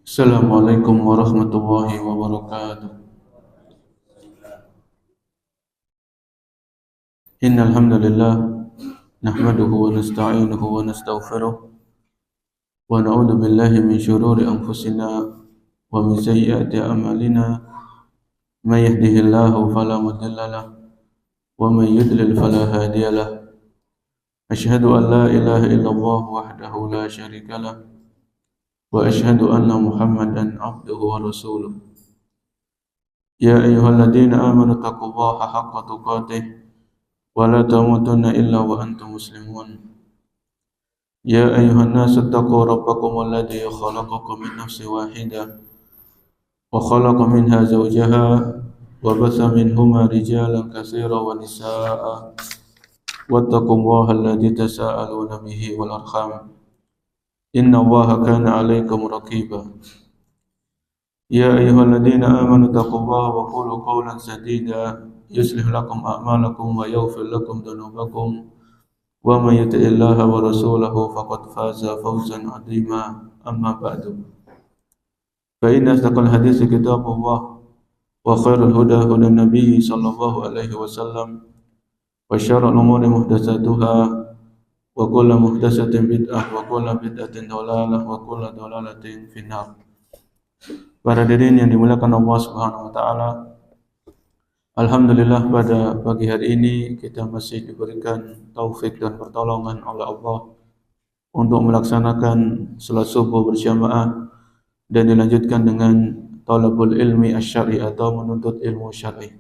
Assalamualaikum warahmatullahi wabarakatuh. Innal hamdalillah nahmaduhu wa nasta'inuhu wa nastaghfiruh wa na'udzu billahi min shururi anfusina wa min sayyiati a'malina. May yahdihillahu fala mudilla lahu wa may yudlil fala hadiya lahu. Asyhadu an la ilaha illallah wahdahu la syarika lahu wa asyhadu anna Muhammadan abduhu wa rasuluh. Ya ayyuhalladzina amanu taqullaha haqqa tuqatih wa la tamutunna illa wa antum muslimun. Ya ayyuhan nasu taqu rabbakum alladzi khalaqakum min nafsin wahidah wa khalaqa minha zawjaha wa batha minhuma rijalan katsiran wa nisaa'a wattaqullaha alladzi tasaaluna bihi wal arham innallaha kana 'alaykum raqiba. Ya ayyuhalladzina amanu taqullaha wa qulu qawlan sadida yuslih lakum a'malakum wa yaghfir lakum dhunubakum wa may yuti'illaha wa rasulahu faqad faza fawzan 'azima. Amma ba'du. Fa inna asdaqal haditsi kitabullah wa khairul huda hudan nabiy sallallahu alaihi wasallam wa syarrul umuri muhdatsatuha wa kullu muhdatsatin bid'ah wa kullu bid'atin dhalalah wa kullu dhalalatin finnar. Para hadirin yang dimuliakan Allah Subhanahu wa taala, alhamdulillah pada pagi hari ini kita masih diberikan taufik dan pertolongan oleh Allah untuk melaksanakan salat subuh berjamaah dan dilanjutkan dengan talabul ilmi asy-syar'i atau menuntut ilmu syar'i.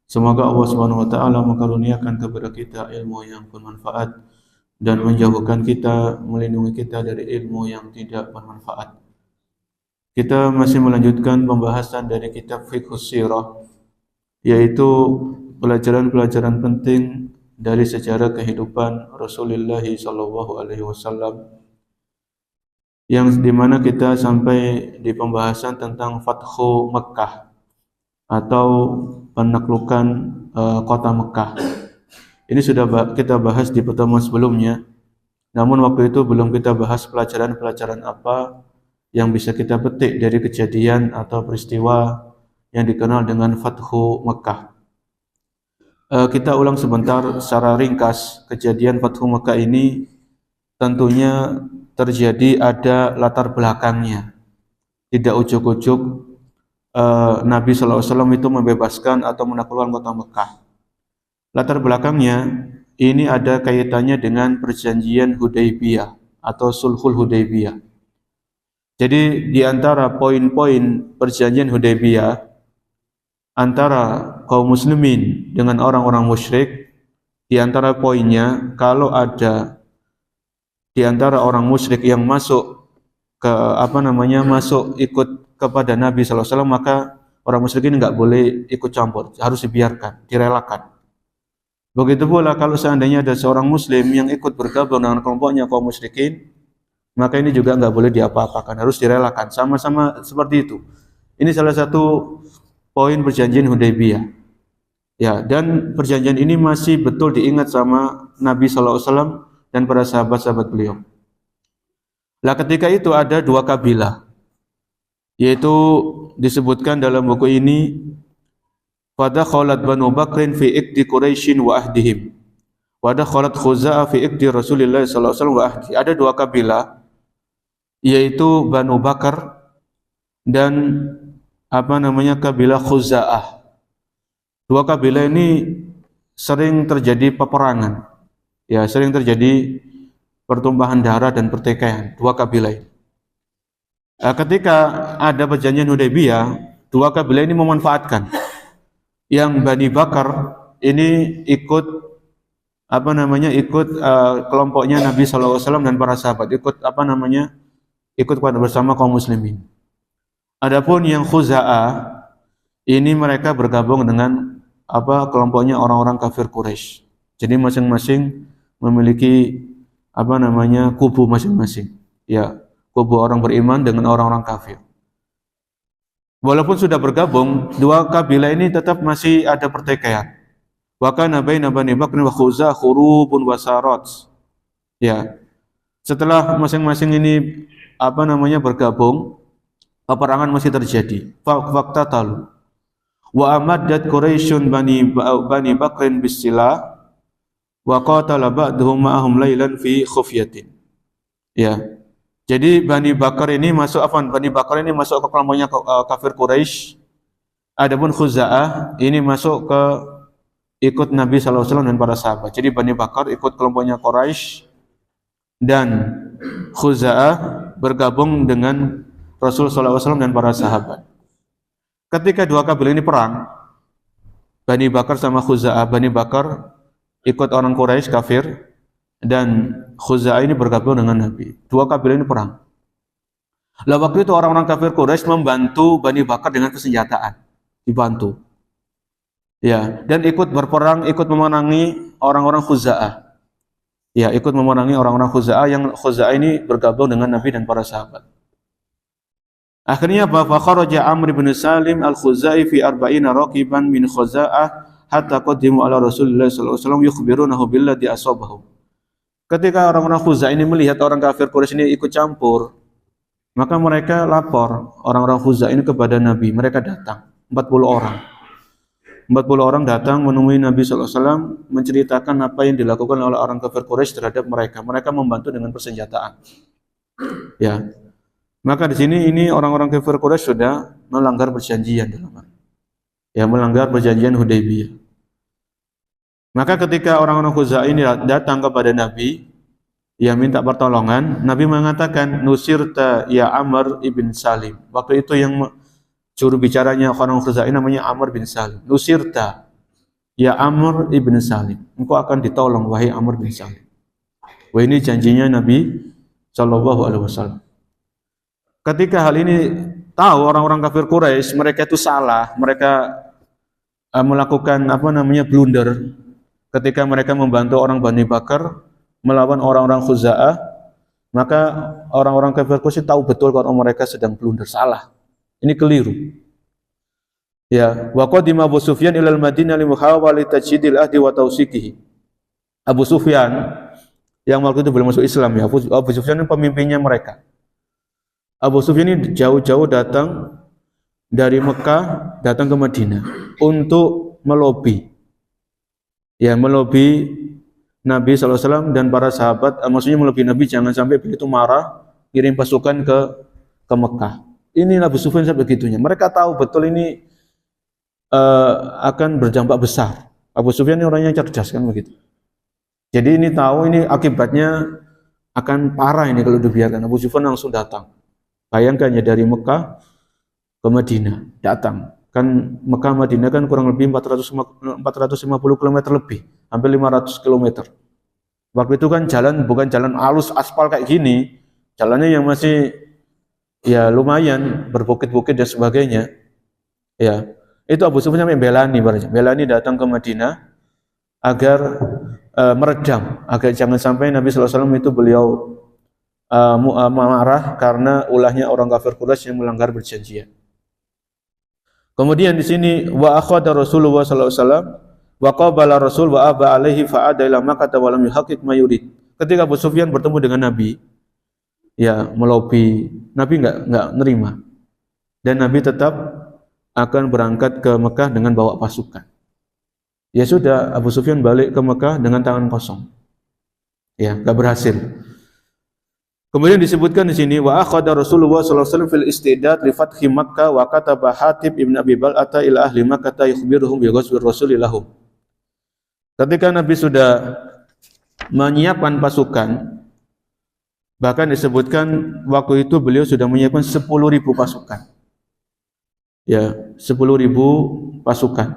Semoga Allah Subhanahu wa taala mengaruniakan kepada kita ilmu yang bermanfaat dan menjauhkan kita, melindungi kita dari ilmu yang tidak bermanfaat. Kita masih melanjutkan pembahasan dari kitab Fiqhus Sirah, yaitu pelajaran-pelajaran penting dari sejarah kehidupan Rasulullah sallallahu alaihi wasallam, yang dimana kita sampai di pembahasan tentang Fathu Mekah atau penaklukan kota Mekah. Ini sudah kita bahas di pertemuan sebelumnya, namun waktu itu belum kita bahas pelajaran-pelajaran apa yang bisa kita petik dari kejadian atau peristiwa yang dikenal dengan Fathu Mekah. Kita ulang sebentar secara ringkas. Kejadian Fathu Mekah ini tentunya terjadi ada latar belakangnya. Tidak ujuk-ujuk Nabi SAW itu membebaskan atau menaklukkan kota Mekah. Latar belakangnya ini ada kaitannya dengan perjanjian Hudaybiyah atau Sulhul Hudaybiyah. Jadi di antara poin-poin perjanjian Hudaybiyah antara kaum muslimin dengan orang-orang musyrik, di antara poinnya kalau ada di antara orang musyrik yang masuk ke masuk ikut kepada Nabi SAW, maka orang musyrik ini enggak boleh ikut campur, harus dibiarkan, direlakan. Begitu pula kalau seandainya ada seorang muslim yang ikut bergabung dengan kelompoknya kaum musyrikin, maka ini juga enggak boleh diapa-apakan, harus direlakan. Sama-sama seperti itu. Ini salah satu poin perjanjian Hudaybiyah. Ya, dan perjanjian ini masih betul diingat sama Nabi SAW dan para sahabat-sahabat beliau. Lah ketika itu ada dua kabilah, yaitu disebutkan dalam buku ini, fadakhalat Banu Bakrin fi iqdi Quraisyin wa ahdihim, wa dakhalat Khuza'ah fi iqdi Rasulillah sallallahu alaihi wasallam wa ahdi. Ada dua kabilah, yaitu Banu Bakar dan kabilah Khuza'ah. Dua kabilah ini sering terjadi peperangan. Ya, sering terjadi pertumpahan darah dan pertikaian dua kabilah ini. Ketika ada perjanjian Hudaybiyah, dua kabilah ini memanfaatkan. Yang Bani Bakar ini ikut kelompoknya Nabi SAW dan para sahabat, ikut bersama kaum muslimin. Adapun yang Khuza'ah ini mereka bergabung dengan kelompoknya orang-orang kafir Quraisy. Jadi masing-masing memiliki kubu masing-masing. Ya, kubu orang beriman dengan orang-orang kafir. Walaupun sudah bergabung, dua kabilah ini tetap masih ada pertikaian. Wa kana baina Bani Bakr wa Khuza'ah khurubun wa sarat. Ya. Setelah masing-masing ini bergabung, peperangan masih terjadi. Fakta talu. Wa amaddat Quraisyun bani Bakrin bisilah wa qatala ba'dhum ma'ahum lailan fi khufyatin. Ya. Jadi Bani Bakar ini masuk Bani Bakar ini masuk ke kelompoknya kafir Quraisy. Adapun Khuza'ah ini masuk ke ikut Nabi sallallahu alaihi wasallam dan para sahabat. Jadi Bani Bakar ikut kelompoknya Quraisy dan Khuza'ah bergabung dengan Rasul sallallahu alaihi wasallam dan para sahabat. Ketika dua kabilah ini perang, Bani Bakar sama Khuza'ah, Bani Bakar ikut orang Quraisy kafir dan Khuza'ah ini bergabung dengan Nabi. Dua kabilah ini perang. Lah waktu itu orang-orang kafir Quraisy membantu Bani Bakar dengan persenjataan, dibantu. Ya, dan ikut berperang, ikut memenangi orang-orang Khuza'ah. Ya, ikut memenangi orang-orang Khuza'ah yang Khuza'ah ini bergabung dengan Nabi dan para sahabat. Akhirnya fa kharaja Amr bin Salim al-Khuzai fi 40 raqiban min Khuza'ah hatta qaddimu ala Rasulullah sallallahu alaihi wasallam yukhbirunahu billadhi asabahu. Ketika orang-orang Khuza'ah ini melihat orang kafir Quraisy ini ikut campur, maka mereka lapor orang-orang Khuza'ah ini kepada Nabi. Mereka datang 40 orang. 40 orang datang menemui Nabi sallallahu alaihi wasallam menceritakan apa yang dilakukan oleh orang kafir Quraisy terhadap mereka. Mereka membantu dengan persenjataan. Ya. Maka di sini ini orang-orang kafir Quraisy sudah melanggar perjanjian dalam ya melanggar perjanjian Hudaybiyah. Maka ketika orang-orang Khuza'ah ini datang kepada Nabi ya minta pertolongan, Nabi mengatakan nusirta ya Amr ibn Salim. Waktu itu yang juru bicaranya orang Khuza'ah namanya Amr bin Salim. Nusirta ya Amr ibn Salim. Engkau akan ditolong wahai Amr bin Salim. Wah, ini janjinya Nabi sallallahu alaihi wasallam. Ketika hal ini tahu orang-orang kafir Quraisy, mereka itu salah, mereka melakukan blunder ketika mereka membantu orang Bani Bakar melawan orang-orang Khuza'ah, maka orang-orang kafir Quraisy tahu betul kalau mereka sedang blunder, salah. Ini keliru. Ya, wa qadima Abu Sufyan ila al-Madinah li muhawalati tajdidil ahdi wa tawsiqihi. Abu Sufyan yang waktu itu belum masuk Islam ya, Abu Sufyan ini pemimpinnya mereka. Abu Sufyan ini jauh-jauh datang dari Mekah datang ke Madinah untuk melobi Nabi SAW dan para sahabat, maksudnya melobi Nabi jangan sampai begitu marah kirim pasukan ke Mekah. Ini Abu Sufyan sampai begitunya. Mereka tahu betul ini akan berdampak besar. Abu Sufyan ini orangnya cerdas kan begitu. Jadi ini tahu ini akibatnya akan parah ini kalau dibiarkan. Abu Sufyan langsung datang. Bayangkan ya dari Mekah ke Madinah datang. Kan Mekah Madinah kan kurang lebih 450 km lebih, hampir 500 km. Waktu itu kan jalan bukan jalan halus aspal kayak gini, jalannya yang masih ya lumayan berbukit-bukit dan sebagainya. Ya, itu Abu Sufyan sampai belani datang ke Madinah agar meredam, agar jangan sampai Nabi sallallahu alaihi wasallam itu beliau marah karena ulahnya orang kafir Quraisy yang melanggar perjanjian. Kemudian di sini wa akhadha Rasulullah sallallahu alaihi wasallam wa qabala Rasul wa aba alaihi fa ada ila Makkah wa lam yuhaqqiq ma yurid. Ketika Abu Sufyan bertemu dengan Nabi, ya melobi, Nabi enggak nerima. Dan Nabi tetap akan berangkat ke Mekah dengan bawa pasukan. Ya sudah, Abu Sufyan balik ke Mekah dengan tangan kosong. Ya, enggak berhasil. Kemudian disebutkan di sini wa akhadha Rasulullah sallallahu alaihi wasallam fil istidad li fathi Makkah wa kataba Hatib ibn Abi Bal'ata ila ahli Makkah yukhbiruhum bi ghazwi Rasulillah. Ketika Nabi sudah menyiapkan pasukan, bahkan disebutkan waktu itu beliau sudah menyiapkan 10.000 pasukan. Ya, 10.000 pasukan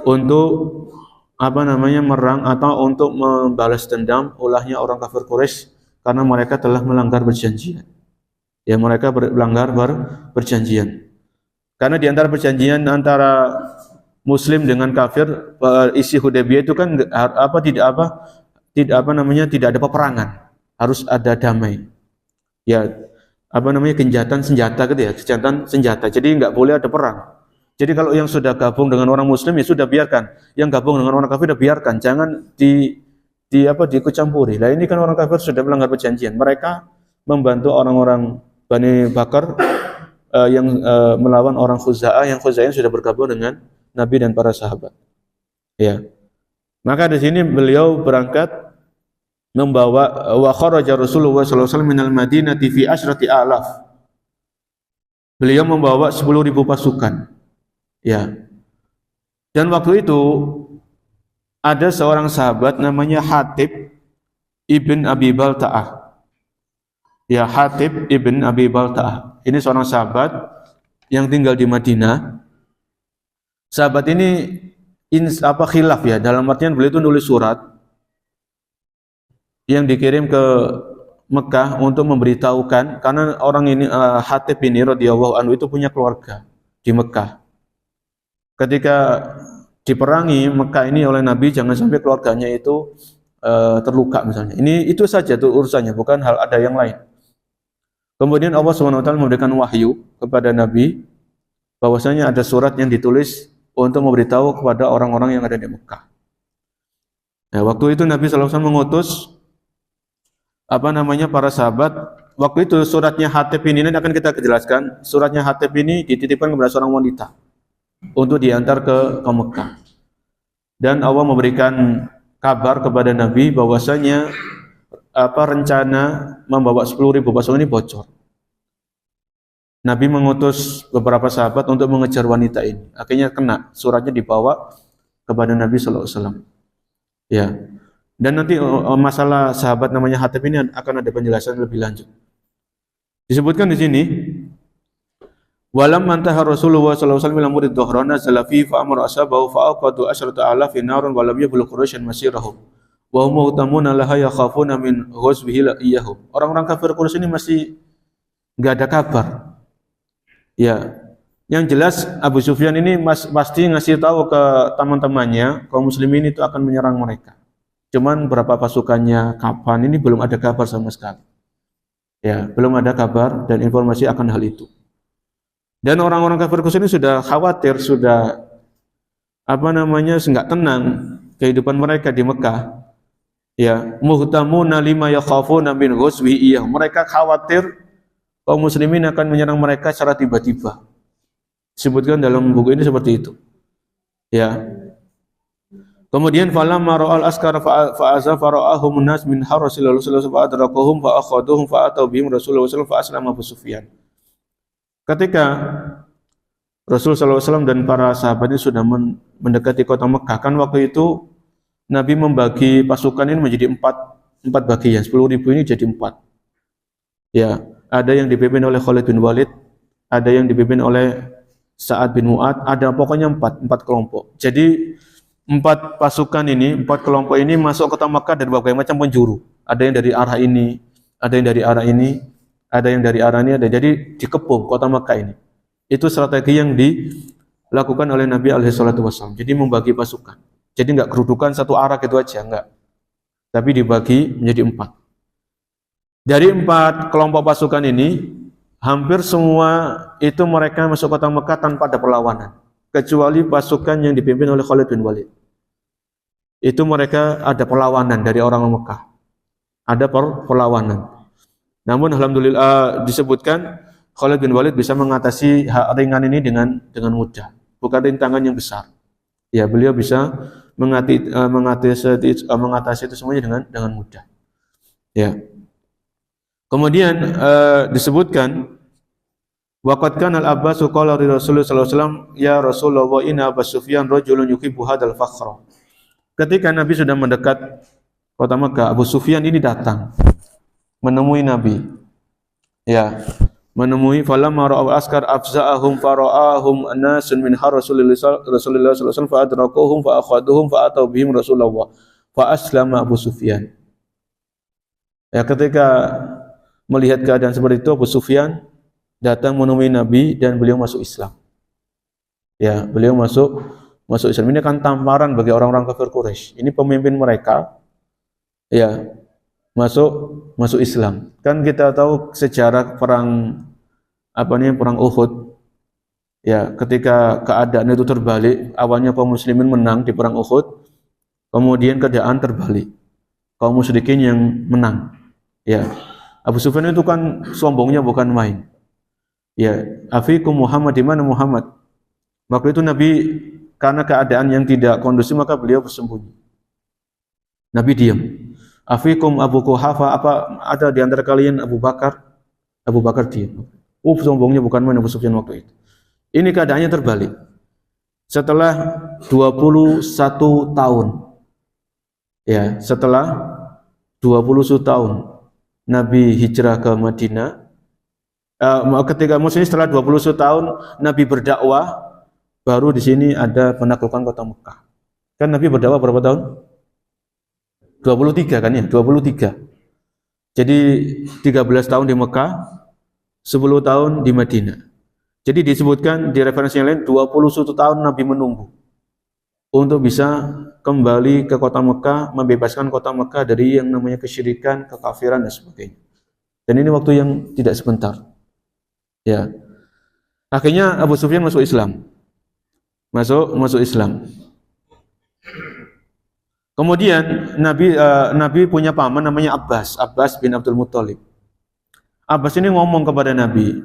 untuk merang atau untuk membalas dendam ulahnya orang kafir Quraisy karena mereka telah melanggar perjanjian. Ya, mereka melanggar perjanjian. Karena di antara perjanjian antara Muslim dengan kafir isi Hudaybiyah itu kan tidak ada peperangan, harus ada damai. Ya, gencatan senjata gitu ya, gencatan senjata. Jadi enggak boleh ada perang. Jadi kalau yang sudah gabung dengan orang Muslim ya sudah biarkan, yang gabung dengan orang kafir sudah biarkan, jangan diikut campuri. Lah ini kan orang kafir sudah melanggar perjanjian. Mereka membantu orang-orang Bani Bakar melawan orang Khuza'ah, yang Khuza'ah sudah bergabung dengan Nabi dan para sahabat. Ya. Maka di sini beliau berangkat membawa wa kharaja Rasulullah sallallahu alaihi wasallam minal Madinati fi asyrati alaf. Beliau membawa 10.000 pasukan. Ya. Dan waktu itu ada seorang sahabat namanya Hatib ibn Abi Balta'ah. Ya, Hatib ibn Abi Balta'ah. Ini seorang sahabat yang tinggal di Madinah. Sahabat ini khilaf ya, dalam artian beliau itu nulis surat yang dikirim ke Mekah untuk memberitahukan, karena orang ini Hatib ini radhiyallahu anhu itu punya keluarga di Mekah. Ketika diperangi Mekah ini oleh Nabi, jangan sampai keluarganya itu terluka misalnya. Ini itu saja tuh urusannya, bukan hal ada yang lain. Kemudian Allah Subhanahu wa taala memberikan wahyu kepada Nabi bahwasanya ada surat yang ditulis untuk memberitahu kepada orang-orang yang ada di Mekah. Nah, waktu itu Nabi sallallahu alaihi wasallam mengutus para sahabat. Waktu itu suratnya Hatib ini akan kita jelaskan. Suratnya Hatib ini dititipkan kepada seorang wanita untuk diantar ke Mekah. Dan Allah memberikan kabar kepada Nabi bahwasanya rencana membawa 10.000 pasukan ini bocor. Nabi mengutus beberapa sahabat untuk mengejar wanita ini. Akhirnya kena, suratnya dibawa kepada Nabi sallallahu alaihi wasallam. Ya. Dan nanti masalah sahabat namanya Hatib ini akan ada penjelasan lebih lanjut. Disebutkan di sini, walam mantaha Rasulullah sallallahu alaihi wasallam ila murid dhahrana zalafi fa amara ashabahu fa aqadu asyrata alafin narun wa lam yablugh quraisyan masirahum wa hum mutamuna laha yakhafuna min ghazwihi iyahum. Orang-orang kafir Quraisy ini masih enggak ada kabar. Ya, yang jelas Abu Sufyan ini pasti ngasih tahu ke teman-temannya kaum muslimin itu akan menyerang mereka. Cuman berapa pasukannya, kapan, ini belum ada kabar sama sekali. Ya, belum ada kabar dan informasi akan hal itu. Dan orang-orang kafir Quraisy ini sudah khawatir, sudah enggak tenang kehidupan mereka di Mekah. Ya, muhtamuna lima yakhafuna min ghazwi iyah. Mereka khawatir kaum muslimin akan menyerang mereka secara tiba-tiba. Disebutkan dalam buku ini seperti itu. Ya. Kemudian falamma ra'al askar fa'aza fara'ahum nas min harasil Rasulullah fa'adrakuhum fa'akhaduhum fa'atau bihim Rasulullah sallallahu alaihi wasallam Abu Sufyan. Ketika Rasul sallallahu alaihi wasallam dan para sahabatnya sudah mendekati kota Mekah, kan waktu itu Nabi membagi pasukan ini menjadi empat bagian. 10.000 ini jadi 4. Ya, ada yang dipimpin oleh Khalid bin Walid, ada yang dipimpin oleh Sa'ad bin Mu'ad, ada pokoknya 4 kelompok. Jadi 4 pasukan ini, 4 kelompok ini masuk kota Mekah dari berbagai macam penjuru. Ada yang dari arah ini, ada yang dari arah ini, ada yang dari arah ini, jadi dikepung kota Mekah ini. Itu strategi yang dilakukan oleh Nabi alaihi salatu wasallam. Jadi membagi pasukan. Jadi enggak kerudukan satu arah gitu aja, enggak. Tapi dibagi menjadi 4. Dari 4 kelompok pasukan ini, hampir semua itu mereka masuk kota Mekah tanpa ada perlawanan, kecuali pasukan yang dipimpin oleh Khalid bin Walid. Itu mereka ada perlawanan dari orang Mekah. Ada perlawanan. Namun alhamdulillah disebutkan Khalid bin Walid bisa mengatasi hak ringan ini dengan mudah. Bukan rintangan yang besar. Ya, beliau bisa mengatasi itu semuanya dengan mudah. Ya. Kemudian disebutkan waqad kana al-Abbas qala li Rasulullah sallallahu alaihi wasallam, ya Rasulullah inna Abu Sufyan rajulun yuhibbu hadzal fakhra. Ketika Nabi sudah mendekat kota Mekah, Abu Sufyan ini datang menemui Nabi. Ya, menemui falamma ra'aw askar afza'ahum fara'ahum anasun min Rasulillah sallallahu alaihi wasallam fa adrakuhum fa akhaduhum fa atau bihim Rasulullah fa aslama Abu Sufyan. Ya, ketika melihat keadaan seperti itu, Abu Sufyan datang menemui Nabi dan beliau masuk Islam. Ya, beliau masuk Islam. Ini kan tamparan bagi orang-orang kafir Quraisy. Ini pemimpin mereka, ya, masuk Islam. Kan kita tahu sejarah perang Uhud. Ya, ketika keadaan itu terbalik, awalnya kaum muslimin menang di perang Uhud, kemudian keadaan terbalik, kaum musyrikin yang menang. Ya, Abu Sufyan itu kan sombongnya bukan main. Ya, afikum Muhammad, di mana Muhammad? Waktu itu Nabi karena keadaan yang tidak kondusif maka beliau bersembunyi. Nabi diam. Afikum Abu Quhafa, apa ada di antara kalian Abu Bakar? Abu Bakar diam. Sombongnya bukan main Abu Sufyan waktu itu. Ini keadaannya terbalik. Setelah 21 tahun. Ya, setelah 21 tahun Nabi hijrah ke Madinah. Ketika maksudnya setelah 21 tahun Nabi berdakwah, baru di sini ada penaklukan kota Mekah. Kan Nabi berdakwah berapa tahun? 23 kan ya, 23. Jadi 13 tahun di Mekah, 10 tahun di Madinah. Jadi disebutkan di referensi yang lain 21 tahun Nabi menunggu untuk bisa kembali ke kota Mekah, membebaskan kota Mekah dari yang namanya kesyirikan, kekafiran dan sebagainya. Dan ini waktu yang tidak sebentar. Ya. Akhirnya Abu Sufyan masuk Islam. Masuk Islam. Kemudian Nabi punya paman namanya Abbas bin Abdul Muttalib. Abbas ini ngomong kepada Nabi,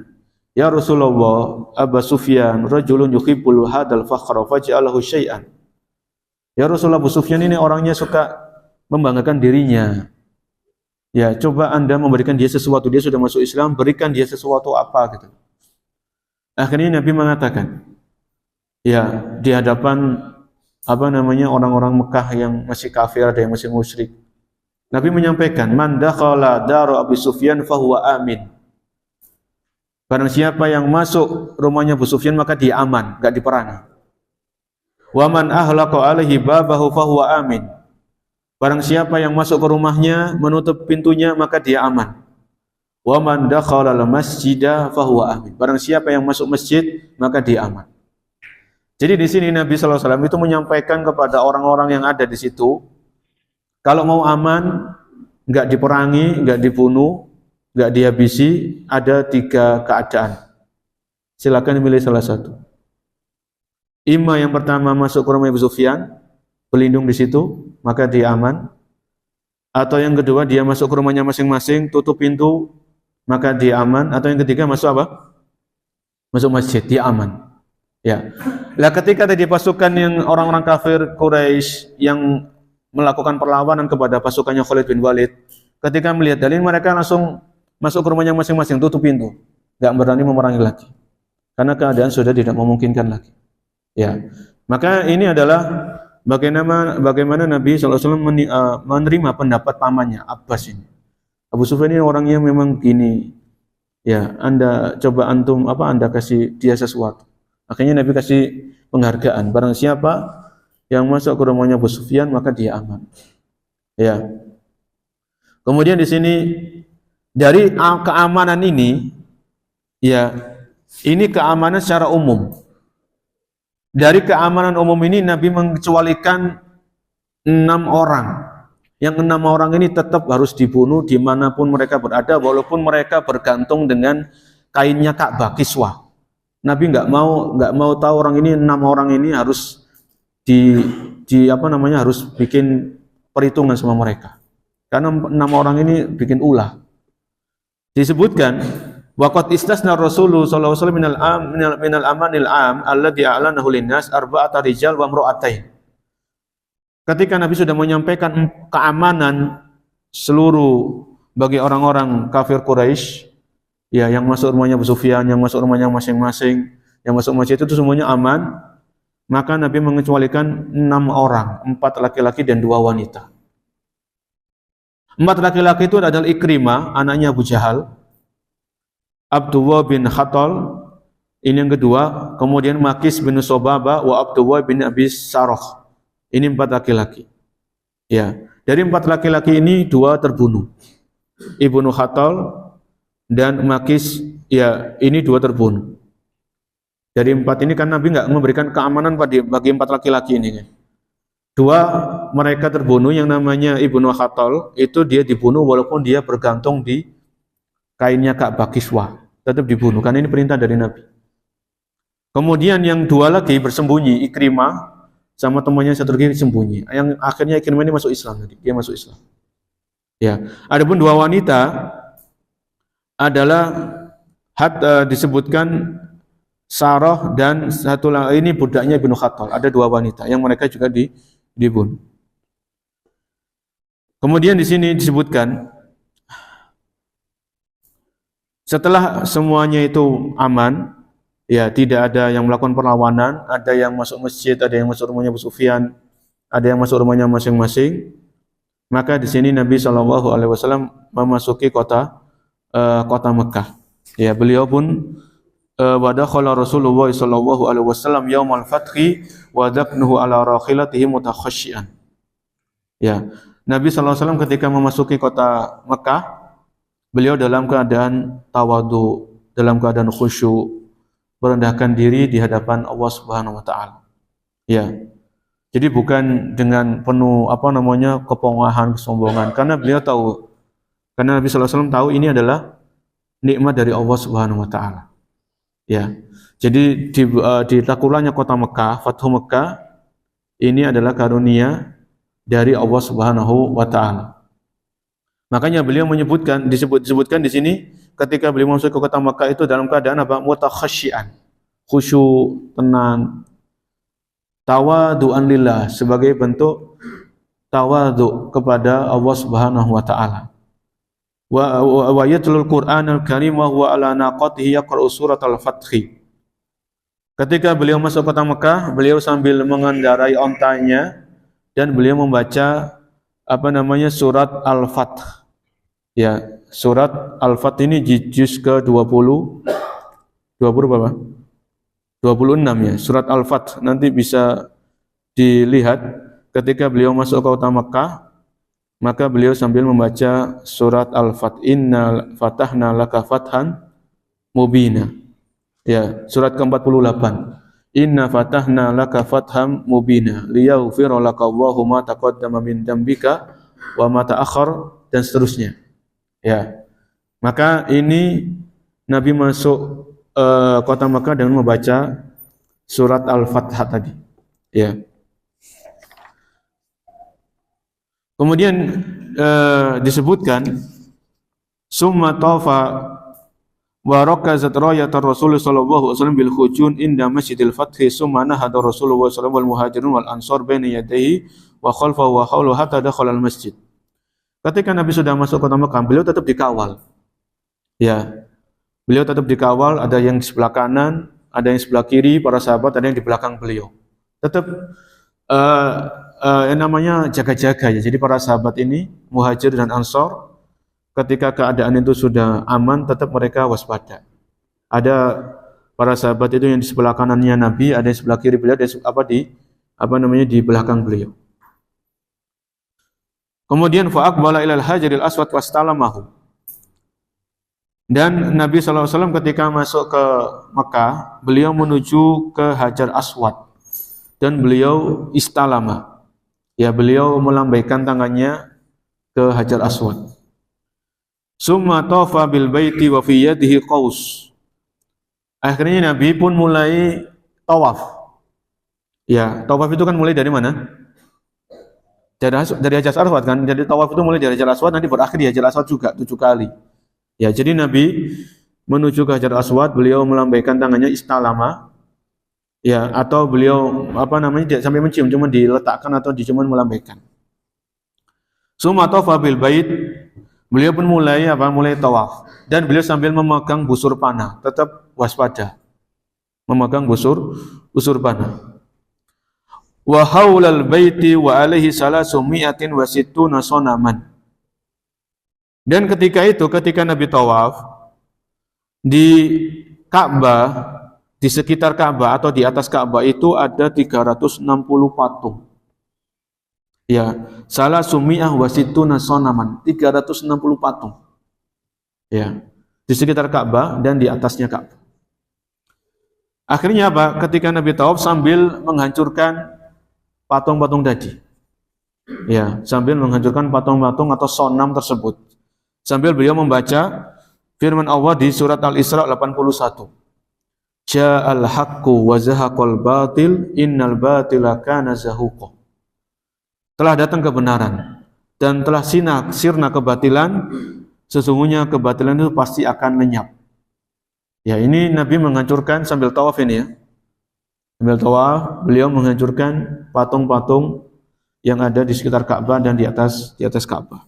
"Ya Rasulullah, Abu Sufyan rajulun yuhibbul hadal fakhra faj'alahu syai'an." Ya Rasulullah, Abu Sufyan ini orangnya suka membanggakan dirinya. Ya, coba Anda memberikan dia sesuatu, dia sudah masuk Islam, berikan dia sesuatu apa gitu. Akhirnya Nabi mengatakan, ya, di hadapan orang-orang Mekah yang masih kafir, ada yang masih musyrik. Nabi menyampaikan, "Man dakhala daru Abi Sufyan fahuwa amin." Barang siapa yang masuk rumahnya Abu Sufyan maka dia aman, enggak diperangi. Wa man ahlaqa alaihi babahu fahuwa amin. Barang siapa yang masuk ke rumahnya menutup pintunya maka dia aman. Wa man dakhala al-masjida fahuwa amin. Barang siapa yang masuk masjid maka dia aman. Jadi di sini Nabi sallallahu alaihi wasallam itu menyampaikan kepada orang-orang yang ada di situ, kalau mau aman, enggak diperangi, enggak dibunuh, enggak dihabisi, ada 3 keadaan. Silakan pilih salah satu. Ima yang pertama masuk ke rumah Abu Sufyan, berlindung di situ, maka dia aman. Atau yang kedua dia masuk ke rumahnya masing-masing, tutup pintu, maka dia aman. Atau yang ketiga masuk apa? Masuk masjid, dia aman. Ya. Lah ketika tadi pasukan yang orang-orang kafir Quraisy yang melakukan perlawanan kepada pasukannya Khalid bin Walid, ketika melihat dalil mereka langsung masuk ke rumahnya masing-masing, tutup pintu, enggak berani memerangi lagi. Karena keadaan sudah tidak memungkinkan lagi. Ya. Maka ini adalah bagaimana Nabi sallallahu alaihi wasallam menerima pendapat pamannya Abbas ini. Abu Sufyan ini orangnya memang gini. Ya, Anda coba Anda kasih dia sesuatu. Akhirnya Nabi kasih penghargaan. Barang siapa yang masuk ke rumahnya Abu Sufyan maka dia aman. Ya. Kemudian di sini dari keamanan ini, ya, ini keamanan secara umum. Dari keamanan umum ini Nabi mengecualikan 6 orang. Yang 6 orang ini tetap harus dibunuh dimanapun mereka berada, walaupun mereka bergantung dengan kainnya Ka'bah, kiswah. Nabi enggak mau tahu orang ini, 6 orang ini harus harus bikin perhitungan sama mereka. Karena 6 orang ini bikin ulah. Disebutkan waqad istasna Rasulullah sallallahu alaihi wasallam minal amanil am alladhi a'lanahu linnas arba'ata rijal wa imra'atain. Ketika Nabi sudah menyampaikan keamanan seluruh bagi orang-orang kafir Quraisy, ya, yang masuk rumahnya Abu Sufyan, yang masuk rumahnya masing-masing, yang masuk masjid itu semuanya aman, maka Nabi mengecualikan 6 orang, 4 laki-laki dan 2 wanita. 4 laki-laki itu adalah Ikrimah, anaknya Abu Jahal, Abdullah bin Khattal, ini yang kedua, kemudian Makis bin Sobaba wa Abdullah bin Abi Saroh. Ini 4 laki-laki. Ya, dari 4 laki-laki ini 2 terbunuh. Ibnu Khattal dan Makis, ya, ini 2 terbunuh. Dari 4 ini kan Nabi enggak memberikan keamanan bagi 4 laki-laki ini kan. 2 mereka terbunuh, yang namanya Ibnu Khattal itu dia dibunuh walaupun dia bergantung di kainnya Ka'bah kiswah, tetap dibunuh karena ini perintah dari Nabi. Kemudian yang 2 lagi bersembunyi, Ikrimah sama temannya satu lagi sembunyi. Yang akhirnya Ikrimah ini masuk Islam tadi, dia masuk Islam. Ya, adapun 2 wanita adalah disebutkan Sarah dan satu lagi ini budaknya Ibnu Khattal. Ada dua wanita yang mereka juga dibunuh. Kemudian di sini disebutkan setelah semuanya itu aman, ya tidak ada yang melakukan perlawanan, ada yang masuk masjid, ada yang masuk rumahnya Abu Sufyan, ada yang masuk rumahnya masing-masing. Maka di sini Nabi SAW memasuki kota Mekah. Ya, beliau pun wa dakhala Rasulullah sallallahu alaihi wasallam yaumal fathi wa dafnuhu ala rakhilatihi mutakhashshian. Ya, Nabi sallallahu alaihi wasallam ketika memasuki kota Mekah, beliau dalam keadaan tawadhu, dalam keadaan khusyuk, merendahkan diri di hadapan Allah Subhanahu wa taala. Ya. Jadi bukan dengan penuh kepongahan, kesombongan, karena beliau tahu, karena Nabi sallallahu alaihi wasallam tahu ini adalah nikmat dari Allah Subhanahu wa taala. Ya. Jadi di takluknya kota Mekah, Fathu Mekah ini adalah karunia dari Allah Subhanahu wa taala. Makanya beliau disebutkan di sini ketika beliau masuk ke kota Mekah itu dalam keadaan apa? Mutakhashsyian. Khusyuk, tenang. Tawadu'an lillah, sebagai bentuk tawadhu kepada Allah Subhanahu wa taala. Wa yatlul Qur'anal Karim wa huwa ala naqatihi yaqra'u surat al-Fath. Ketika beliau masuk kota Mekah, beliau sambil mengendarai ontanya dan beliau membaca surat Al-Fath. Ya, surat Al-Fath ini juz ke-20 berapa? 26 ya, surat Al-Fath. Nanti bisa dilihat ketika beliau masuk ke kota Mekah, maka beliau sambil membaca surat Al-Fath. Inna fatahna laka fathan mubina. Ya, surat ke-48. Inna fatahna laka fatham mubina liyaghfira laka Allahu ma taqaddama min dzambika wa ma ta'akhkhar, dan seterusnya. Ya. Maka ini Nabi masuk kota Mekah dengan membaca surat Al-Fath tadi. Ya. Kemudian disebutkan summa tafa wa rakazat rayatar Rasul sallallahu alaihi wasallam bil khujun inda Masjidil Fath summa nahada Rasulullah sallallahu wal muhajirin wal ansar baina yadayhi wa khalfahu wa hawlahu hatta dakhala al masjid. Ketika Nabi sudah masuk kota Mekah, beliau tetap dikawal. Ya. Beliau tetap dikawal, ada yang di sebelah kanan, ada yang di sebelah kiri para sahabat, ada yang di belakang beliau. Tetap yang namanya jaga-jaga ya. Jadi para sahabat ini, Muhajir dan Ansor, ketika keadaan itu sudah aman, tetap mereka waspada. Ada para sahabat itu yang di sebelah kanannya Nabi, ada yang di sebelah kiri beliau, ada di belakang beliau. Kemudian fa'aqbala ilal hajaril aswad wastalamahu. Dan Nabi SAW ketika masuk ke Mekah, beliau menuju ke Hajar Aswad dan beliau istalama. Ya, beliau melambaikan tangannya ke Hajar Aswad. Summa tafa bil baiti wa fi yadihi qaus. Akhirnya Nabi pun mulai tawaf. Ya, tawaf itu kan mulai dari mana? Dari Hajar Aswad kan. Jadi tawaf itu mulai dari Hajar Aswad, nanti berakhir di Hajar Aswad juga 7 kali. Ya, jadi Nabi menuju ke Hajar Aswad, beliau melambaikan tangannya istalama. Ya, atau beliau tidak sampai mencium, cuma diletakkan atau cuma melambaikan. Summa tafa bil bait, beliau pun mulai tawaf, dan beliau sambil memegang busur panah, tetap waspada. Memegang busur panah. Wa haulal baiti wa alaihi salasumi'atin wa sittuna sonaman. Dan ketika Nabi tawaf di Ka'bah, di sekitar Ka'bah atau di atas Ka'bah itu ada 360 patung. Ya, salah sumi'ah wasituna sonaman, 360 patung. Ya, di sekitar Ka'bah dan di atasnya Ka'bah. Akhirnya apa? Ketika Nabi tawaf sambil menghancurkan patung-patung tadi. Ya, sambil menghancurkan patung-patung atau sonam tersebut. Sambil beliau membaca firman Allah di surat Al-Isra 81. Ja'al haqqu wa zahaqal batil innal batila kana zahuqa. Telah datang kebenaran dan telah sirna kebatilan, sesungguhnya kebatilan itu pasti akan lenyap. Ya, ini Nabi menghancurkan sambil tawaf ini ya. Sambil tawaf, beliau menghancurkan patung-patung yang ada di sekitar Ka'bah dan di atas Ka'bah.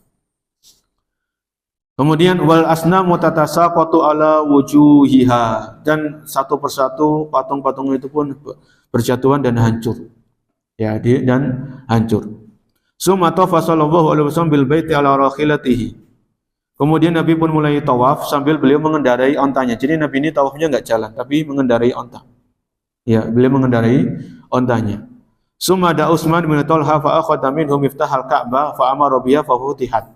Kemudian wal asnamu tatasaqatu ala wujuhiha, dan satu persatu patung-patung itu pun berjatuhan dan hancur. Ya, dan hancur. Summa tafa sallallahu alaihi wasallam bil baiti ala rakhilatihi. Kemudian Nabi pun mulai tawaf sambil beliau mengendarai ontanya. Jadi Nabi ini tawafnya enggak jalan, tapi mengendarai onta. Ya, beliau mengendarai ontanya. Summa da Utsman bin Talha fa akhadha minhu miftahal Ka'bah fa amara biha fa futihat.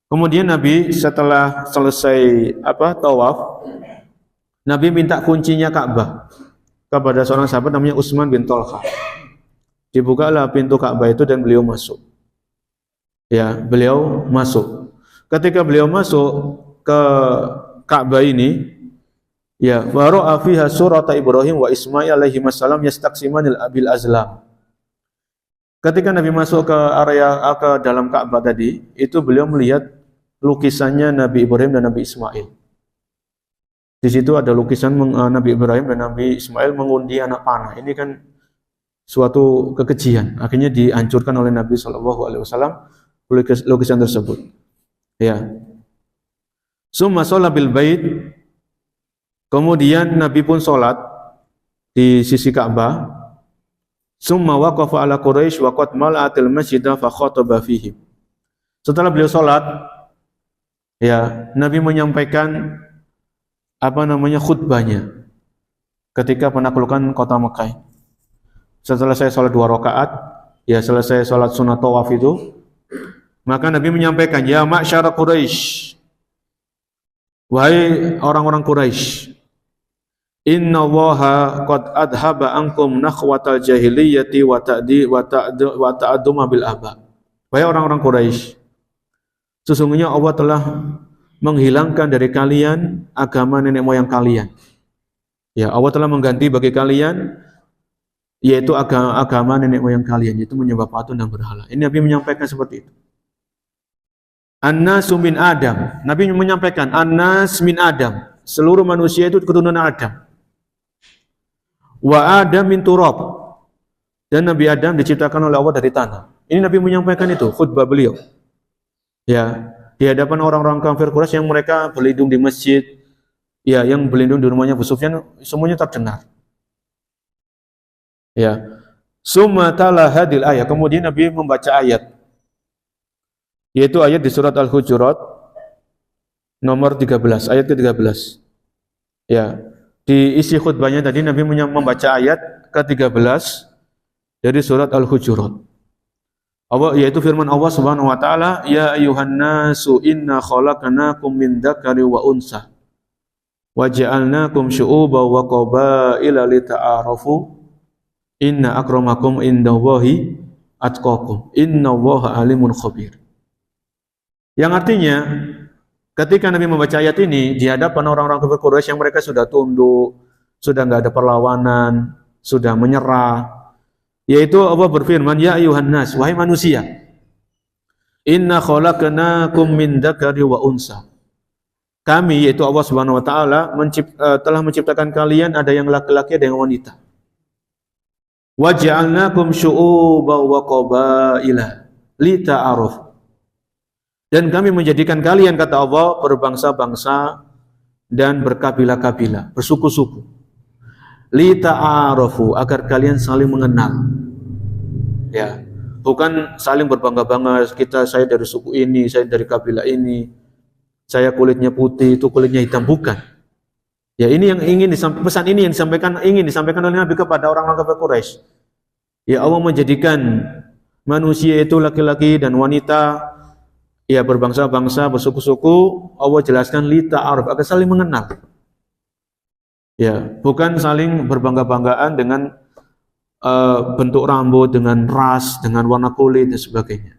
Kemudian Nabi setelah selesai tawaf, Nabi minta kuncinya Ka'bah kepada seorang sahabat namanya Utsman bin Talha. Dibukalah pintu Ka'bah itu dan beliau masuk. Ya, beliau masuk. Ketika beliau masuk ke Ka'bah ini, ya, wa ra'a fiha surata Ibrahim wa Ismail alaihi wassalam yastaqsimanil bil azlam. Ketika Nabi masuk ke area ke dalam Ka'bah tadi, itu beliau melihat lukisannya Nabi Ibrahim dan Nabi Ismail. Di situ ada lukisan Nabi Ibrahim dan Nabi Ismail mengundi anak panah. Ini kan suatu kekejian. Akhirnya dihancurkan oleh Nabi SAW lukisan tersebut. Ya. Summa sholat bil bait. Kemudian Nabi pun sholat di sisi Ka'bah. Summa waqafa ala Quraisy wa qad mala'atil masjidah fa khataba fihim. Setelah beliau sholat, ya, Nabi menyampaikan khutbahnya ketika penaklukan kota Mekah. Setelah saya sholat 2 rakaat, ya, selesai sholat sunat tawaf itu, maka Nabi menyampaikan, ya ma'syara Quraisy, wahai orang-orang Quraisy, inna Allaha qad adhaba ankum nakhwatal jahiliyati wa ta'adduma bil aba. Wahai orang-orang Quraisy, sesungguhnya Allah telah menghilangkan dari kalian agama nenek moyang kalian. Ya, Allah telah mengganti bagi kalian yaitu agama nenek moyang kalian, yaitu menyembah patung dan berhala. Ini Nabi menyampaikan seperti itu. An-nasu min Adam. Nabi menyampaikan an-nas min Adam. Seluruh manusia itu keturunan Adam. Wa Adam min turab. Dan Nabi Adam diciptakan oleh Allah dari tanah. Ini Nabi menyampaikan itu khutbah beliau. Ya, di hadapan orang-orang kafir Quraisy yang mereka berlindung di masjid, ya, yang berlindung di rumahnya Abu Sufyan, semuanya terdengar. Ya. Summa tala hadil ayat. Kemudian Nabi membaca ayat, yaitu ayat di surat Al-Hujurat nomor 13, ayat ke-13. Ya, di isi khutbahnya tadi Nabi membaca ayat ke-13 dari surat Al-Hujurat. Yaitu firman Allah Subhanahu wa taala, ya ayyuhan nasu inna khalaqnakum min dzakari wa unsa wa ja'alnakum syu'uban wa qabaila lita'arafu inna akramakum indallahi atqakum innallaha alimun khabir. Yang artinya, ketika Nabi membaca ayat ini di hadapan orang-orang kafir Quraisy yang mereka sudah tunduk, sudah enggak ada perlawanan, sudah menyerah, yaitu Allah berfirman, ya ayuhan nas, wahai manusia, inna khalaqnakum min dzakari wa unsa. Kami, yaitu Allah Subhanahu wa taala, telah menciptakan kalian, ada yang laki-laki, ada yang wanita. Wa ja'alnakum syu'uban wa qabaila lita'arafu. Dan kami menjadikan kalian, kata Allah, berbangsa-bangsa dan berkabilah-kabilah, bersuku-suku. Lita'arafu, agar kalian saling mengenal. Ya, bukan saling berbangga-bangga, saya dari suku ini, saya dari kabilah ini, saya kulitnya putih, itu kulitnya hitam, bukan. Ya, ini yang ingin disampaikan, pesan ini yang ingin disampaikan oleh Nabi kepada orang-orang kafir Quraisy. Ya, Allah menjadikan manusia itu laki-laki dan wanita, ya, berbangsa-bangsa, bersuku-suku. Allah jelaskan lita'aruf, agar saling mengenal. Ya, bukan saling berbangga-banggaan dengan bentuk rambut, dengan ras, dengan warna kulit dan sebagainya.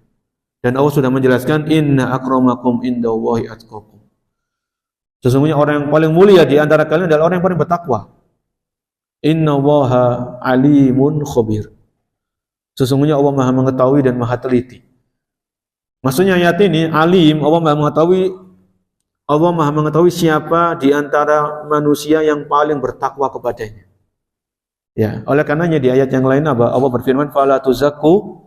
Dan Allah sudah menjelaskan inna akramakum indallahi atqakum. Sesungguhnya orang yang paling mulia di antara kalian adalah orang yang paling bertakwa. Innallaha alimun khabir. Sesungguhnya Allah Maha mengetahui dan Maha teliti. Maksudnya ayat ini, alim, Allah Maha mengetahui Allah Maha mengetahui siapa di antara manusia yang paling bertakwa kepadanya. Ya, oleh karenanya di ayat yang lain apa? Allah berfirman, "Fala tuzakku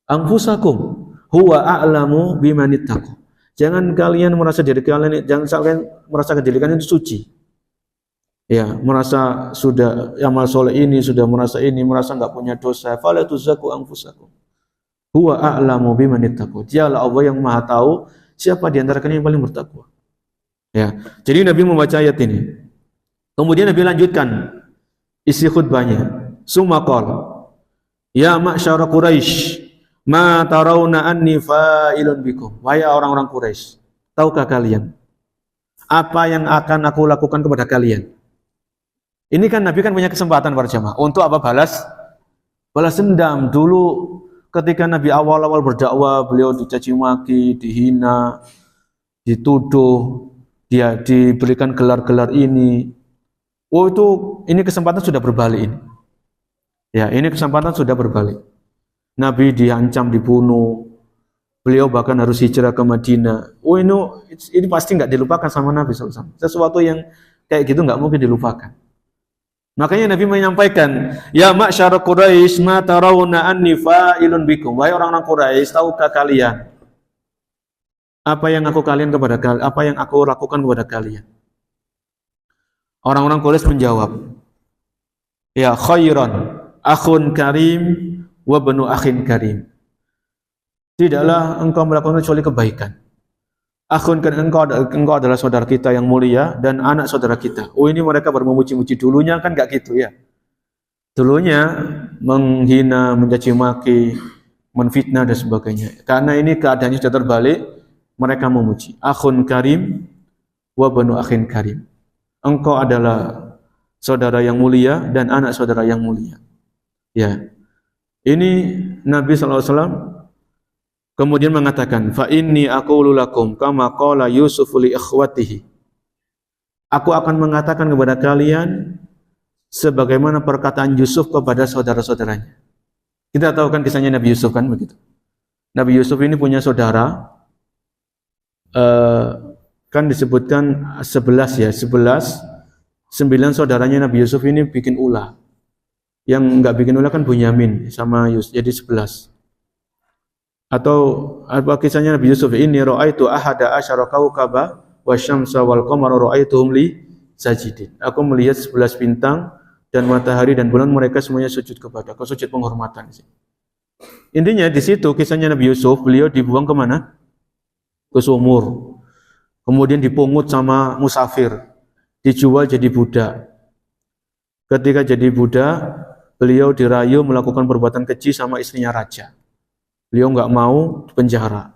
anfusakum, huwa a'lamu bimanittaqu." Jangan kalian merasa diri kalian, jangan kalian merasa diri kalian itu suci. Ya, merasa sudah amal soleh ini, sudah merasa ini, merasa enggak punya dosa. Fala tuzakku anfusakum, huwa a'lamu bimanittaqu. Dialah Allah yang Maha tahu siapa di antara kalian yang paling bertakwa. Ya. Jadi Nabi membaca ayat ini. Kemudian Nabi lanjutkan isi khutbahnya. Summa qala, ya ma'syara Quraisy, ma tarawna anni fa'ilun bikum. Wahai orang-orang Quraisy, tahukah kalian apa yang akan aku lakukan kepada kalian? Ini kan Nabi kan punya kesempatan para jamaah untuk apa? Balas dendam. Dulu ketika Nabi awal-awal berdakwah, beliau dicaci maki, dihina, dituduh, dia diberikan gelar-gelar ini. Oh, ini kesempatan sudah berbalik ini. Ya, ini kesempatan sudah berbalik. Nabi diancam dibunuh. Beliau bahkan harus hijrah ke Madinah. Oh, ini pasti nggak dilupakan sama Nabi SAW. Sesuatu yang kayak gitu nggak mungkin dilupakan. Makanya Nabi menyampaikan, ya ma'syara Quraisy, ma tarawna anni fa'ilun bikum. Wahai orang-orang Quraisy, tahukah kalian apa yang aku lakukan kepada kalian? Orang-orang Quraisy menjawab, ya khairan akhun karim wa banu akhin karim. Tidaklah engkau melakukan kecuali kebaikan. Akhun karim, engkau adalah saudara kita yang mulia dan anak saudara kita. Oh, ini mereka baru memuji-muji. Dulunya kan enggak gitu ya. Dulunya menghina, mencaci maki, menfitnah dan sebagainya. Karena ini keadaannya sudah terbalik, mereka memuji. Akhun karim wa banu akhin karim. Engkau adalah saudara yang mulia dan anak saudara yang mulia. Ya, ini Nabi SAW kemudian mengatakan, fa inni aqulu lakum kama qala Yusuf li ikhwatihi. Aku akan mengatakan kepada kalian sebagaimana perkataan Yusuf kepada saudara-saudaranya. Kita tahu kan kisahnya Nabi Yusuf kan begitu. Nabi Yusuf ini punya saudara, kan disebutkan 11 ya, 9 saudaranya Nabi Yusuf ini bikin ulah. Yang enggak bikin ulah kan Bunyamin sama Yusuf, jadi 11. Atau apa kisahnya Nabi Yusuf, ini ra'aitu ahada asyara kaukaba wasyamsa wal qamara ra'aituhum li sajidin. Aku melihat 11 bintang dan matahari dan bulan, mereka semuanya sujud kepada aku, sujud penghormatan. Intinya di situ kisahnya Nabi Yusuf, beliau dibuang ke mana? Ke sumur. Kemudian dipungut sama musafir, dijual jadi budak. Ketika jadi budak, beliau dirayu melakukan perbuatan keji sama istrinya raja. Beliau enggak mau, dipenjara.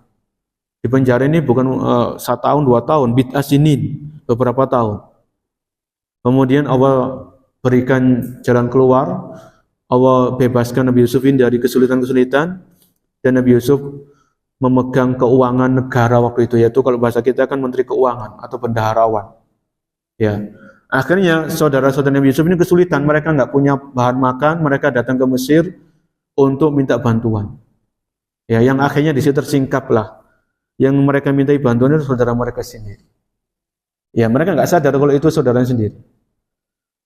Di penjara ini bukan 1 tahun, 2 tahun, bid'ah sinin, beberapa tahun. Kemudian Allah berikan jalan keluar, Allah bebaskan Nabi Yusuf ini dari kesulitan-kesulitan, dan Nabi Yusuf memegang keuangan negara waktu itu, yaitu kalau bahasa kita kan menteri keuangan atau bendaharawan. Ya, akhirnya saudara-saudara Nabi Yusuf ini kesulitan, mereka enggak punya bahan makan, mereka datang ke Mesir untuk minta bantuan. Ya, yang akhirnya di situ tersingkaplah. Yang mereka mintai bantuan itu saudara mereka sendiri. Ya, mereka enggak sadar kalau itu saudaranya sendiri.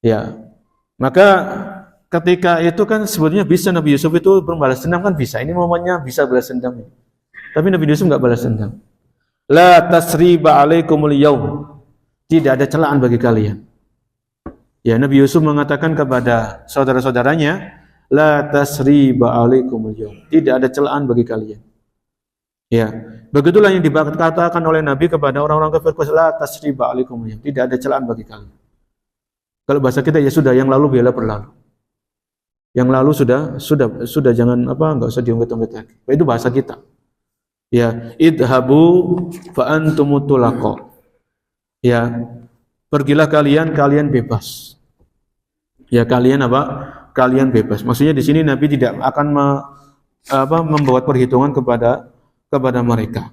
Ya, maka ketika itu kan sebetulnya bisa Nabi Yusuf itu berbalas dendam kan bisa. Ini momennya bisa balas dendam. Tapi Nabi Yusuf enggak balas dendam. La tasriba alaikumul yaum. Tidak ada celaan bagi kalian. Ya, Nabi Yusuf mengatakan kepada saudara-saudaranya, la tasriba alaikumul yaum. Tidak ada celaan bagi kalian. Ya, begitulah yang dikatakan oleh Nabi kepada orang-orang kafir, la tasriba alaikumul yaum. Tidak ada celaan bagi kalian. Kalau bahasa kita ya sudah, yang lalu biarlah berlalu. Yang lalu sudah jangan enggak usah diungkit-ungkit lagi. Itu bahasa kita. Ya, idhabu fa antumut tulaqa. Ya, pergilah kalian bebas. Ya, kalian Kalian bebas. Maksudnya di sini Nabi tidak akan membuat perhitungan kepada mereka.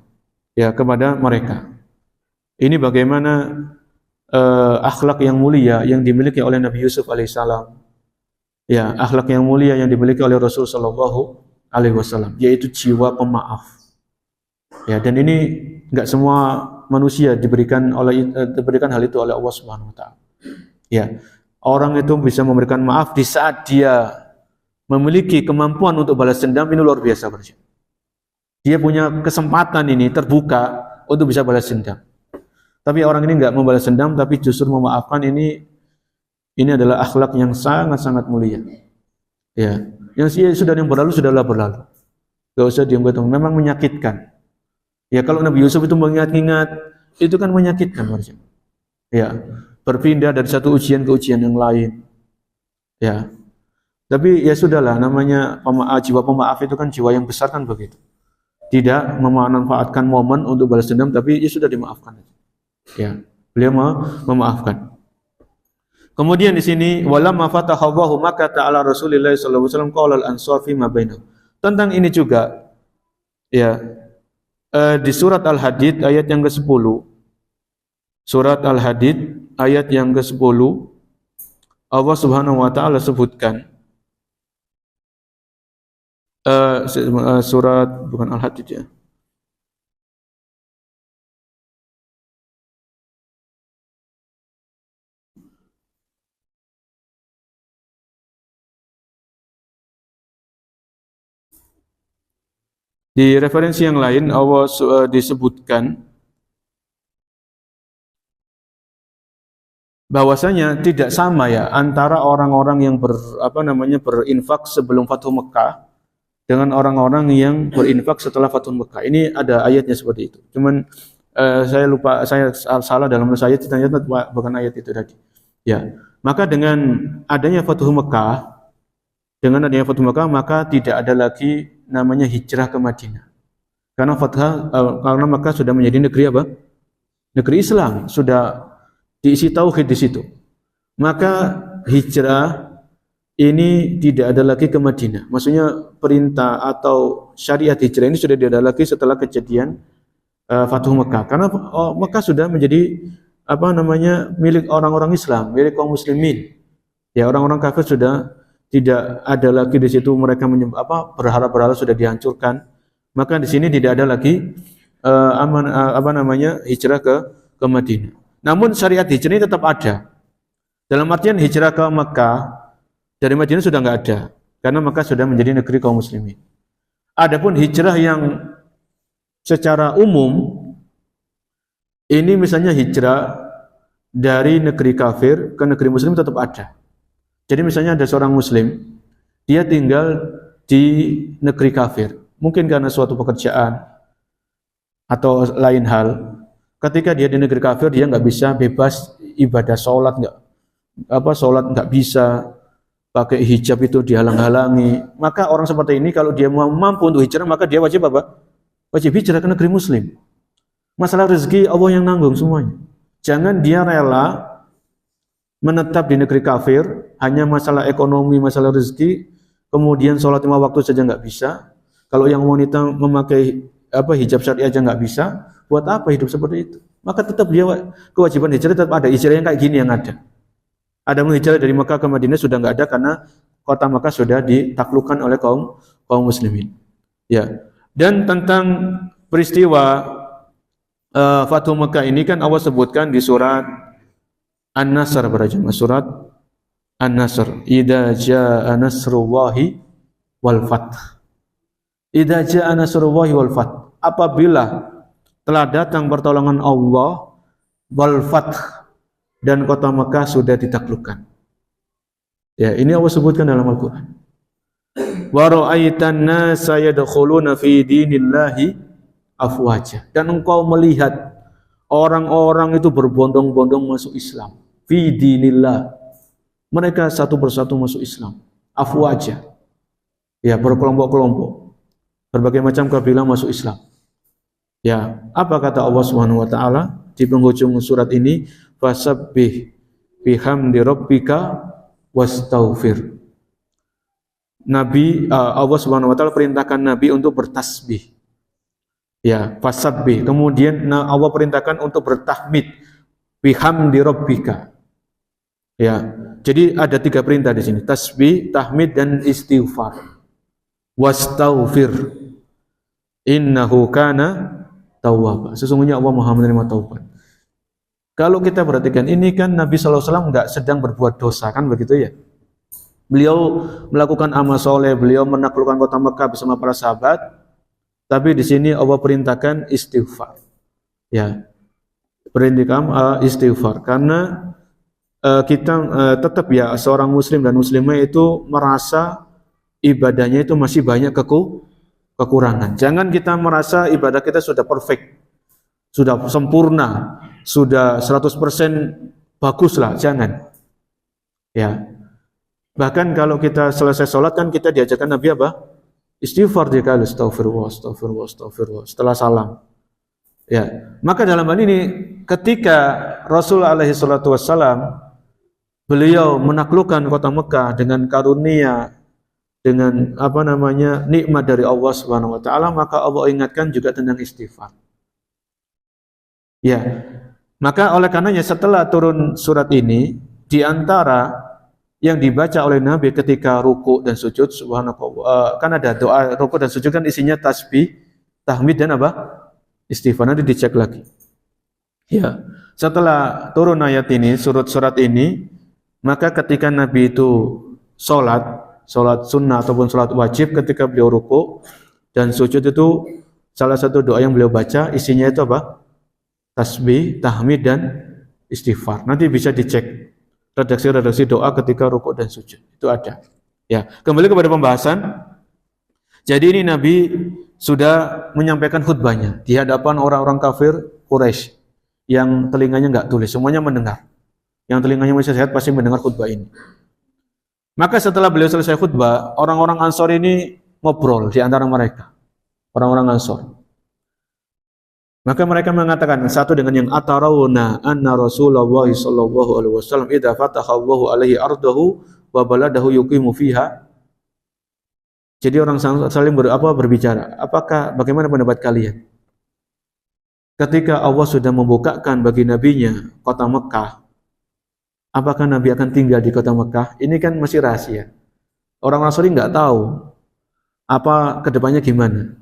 Ya, kepada mereka. Ini bagaimana akhlak yang mulia yang dimiliki oleh Nabi Yusuf alaihissalam. Ya, akhlak yang mulia yang dimiliki oleh Rasul sallallahu alaihi wasallam, yaitu jiwa pemaaf. Ya, dan ini enggak semua manusia diberikan hal itu oleh Allah Subhanahu wa taala. Ya. Orang itu bisa memberikan maaf di saat dia memiliki kemampuan untuk balas dendam, ini luar biasa berarti. Dia punya kesempatan ini terbuka untuk bisa balas dendam. Tapi orang ini enggak membalas dendam, tapi justru memaafkan, ini adalah akhlak yang sangat-sangat mulia. Ya, yang sudah yang berlalu sudahlah berlalu. Enggak usah diingat, memang menyakitkan. Ya, kalau Nabi Yusuf itu mengingat-ingat, itu kan menyakitkan berarti. Ya, berpindah dari satu ujian ke ujian yang lain. Ya. Tapi ya sudahlah, namanya jiwa pemaaf itu kan jiwa yang besar kan begitu. Tidak memanfaatkan momen untuk balas dendam, tapi ya sudah dimaafkan. Ya, beliau memaafkan. Kemudian di sini walamma fatahallahu Makkah ala Rasulillah sallallahu alaihi wasallam qala al-ansar fi ma bainahum. Tentang ini juga ya di surat Al-Hadid ayat yang ke-10. Surat Al-Hadid ayat yang ke-10 Allah Subhanahu wa taala sebutkan surat bukan Al-Hadid ya. Di referensi yang lain Allah disebutkan bahwasanya tidak sama ya antara orang-orang yang berinfak sebelum Fathu Mekah dengan orang-orang yang berinfak setelah Fathu Mekah. Ini ada ayatnya seperti itu. Cuman saya lupa, saya salah dalam ayat, ternyata bukan ayat itu tadi. Ya, maka dengan adanya Fathu Mekah, maka tidak ada lagi namanya hijrah ke Madinah. Karena Mekah sudah menjadi negeri apa? Negeri Islam, sudah diisi tauhid di situ. Maka hijrah ini tidak ada lagi ke Madinah. Maksudnya perintah atau syariat hijrah ini sudah tidak ada lagi setelah kejadian Fathu Mekah. Karena Mekah sudah menjadi milik orang-orang Islam, milik kaum muslimin. Ya, orang-orang kafir sudah tidak ada lagi di situ, mereka berharap sudah dihancurkan. Maka di sini tidak ada lagi hijrah ke Madinah. Namun syariat hijrah ini tetap ada. Dalam artian hijrah ke Mekah dari Madinah sudah enggak ada, karena Mekah sudah menjadi negeri kaum muslimin. Adapun hijrah yang secara umum ini misalnya hijrah dari negeri kafir ke negeri muslim tetap ada. Jadi misalnya ada seorang muslim, dia tinggal di negeri kafir, mungkin karena suatu pekerjaan atau lain hal. Ketika dia di negeri kafir, dia nggak bisa bebas ibadah sholat nggak bisa, pakai hijab itu dihalang-halangi. Maka orang seperti ini kalau dia mampu untuk hijrah, maka dia wajib apa? Wajib hijrah ke negeri muslim. Masalah rezeki Allah yang nanggung semuanya. Jangan dia rela menetap di negeri kafir, hanya masalah ekonomi, masalah rezeki, kemudian sholat 5 waktu saja nggak bisa. Kalau yang wanita memakai hijab syariah aja nggak bisa, buat apa hidup seperti itu? Maka tetap dia kewajiban hijrah tetap ada. Hijrah yang kayak gini yang ada. Ada hijrah dari Mekah ke Madinah sudah nggak ada karena kota Mekah sudah ditaklukkan oleh kaum muslimin. Ya. Dan tentang peristiwa Fathu Mekah ini kan Allah sebutkan di surat An-Nasr berjamaah, surat An-Nasr. Idza jaa nasrullahi wal fath. Idza jaa nasrullahi wal fath. Apabila telah datang pertolongan Allah wal fath dan kota Mekah sudah ditaklukkan. Ya, ini Allah sebutkan dalam Al-Qur'an. Wa ra'aitan nasa yadkhuluna fi dinillahi afwaja. Dan engkau melihat orang-orang itu berbondong-bondong masuk Islam. Fi dinillah. Mereka satu persatu masuk Islam. Afwaja. Ya, berkelompok-kelompok. Berbagai macam kabilah masuk Islam. Ya, apa kata Allah Subhanahu wa taala di penghujung surat ini? Fasabbih bihamdi rabbika wastaghfir. Allah Subhanahu wa taala perintahkan Nabi untuk bertasbih. Ya, fasabbih. Kemudian Allah perintahkan untuk bertahmid bihamdi rabbika. Ya, jadi ada 3 perintah di sini: tasbih, tahmid, dan istighfar. Wastaghfir. Innahu kana tawwaba. Sesungguhnya Allah Maha menerima taubat. Kalau kita perhatikan, ini kan Nabi SAW nggak sedang berbuat dosa, kan begitu ya? Beliau melakukan amal soleh, beliau menaklukkan kota Mekah bersama para sahabat, tapi di sini Allah perintahkan istighfar. Ya, perintahkan istighfar, karena kita tetap ya seorang muslim dan muslimah itu merasa ibadahnya itu masih banyak kekurangan. Jangan kita merasa ibadah kita sudah perfect, sudah sempurna, sudah 100% bagus lah, jangan. Ya. Bahkan kalau kita selesai sholat kan kita diajarkan Nabi apa? Istighfar 3 kali, astagfirullah, astagfirullah, astagfirullah, setelah salam. Ya. Maka dalam hal ini ketika Rasul alaihi salatu wassalam beliau menaklukkan kota Mekah dengan karunia, dengan nikmat dari Allah Subhanahu wa taala, maka Allah ingatkan juga tentang istighfar. Ya. Maka oleh karenanya setelah turun surat ini, di antara yang dibaca oleh Nabi ketika ruku dan sujud, subhanallah, kan ada doa ruku dan sujud kan isinya tasbih, tahmid dan apa? Istighfar. Nanti dicek lagi. Ya. Setelah turun ayat ini, surat ini, maka ketika Nabi itu sholat sunnah ataupun sholat wajib, ketika beliau ruku dan sujud itu salah satu doa yang beliau baca isinya itu apa? Tasbih, tahmid dan istighfar. Nanti bisa dicek redaksi doa ketika rukuk dan sujud. Itu ada. Ya, kembali kepada pembahasan. Jadi ini Nabi sudah menyampaikan khutbahnya di hadapan orang-orang kafir Quraisy yang telinganya enggak tulis, semuanya mendengar. Yang telinganya masih sehat pasti mendengar khutbah ini. Maka setelah beliau selesai khutbah, orang-orang Ansor ini ngobrol di antara mereka. Orang-orang Ansor. Maka mereka mengatakan satu dengan yang atarawna anna Rasulullah sallallahu alaihi wasallam idza fataha Allahu alaihi ardahu wa baladahu yuqimu fiha. Jadi orang saling berbicara, bagaimana pendapat kalian? Ketika Allah sudah membukakan bagi nabinya kota Mekah, apakah Nabi akan tinggal di kota Mekah? Ini kan masih rahasia. Orang Nasrani enggak tahu apa kedepannya gimana.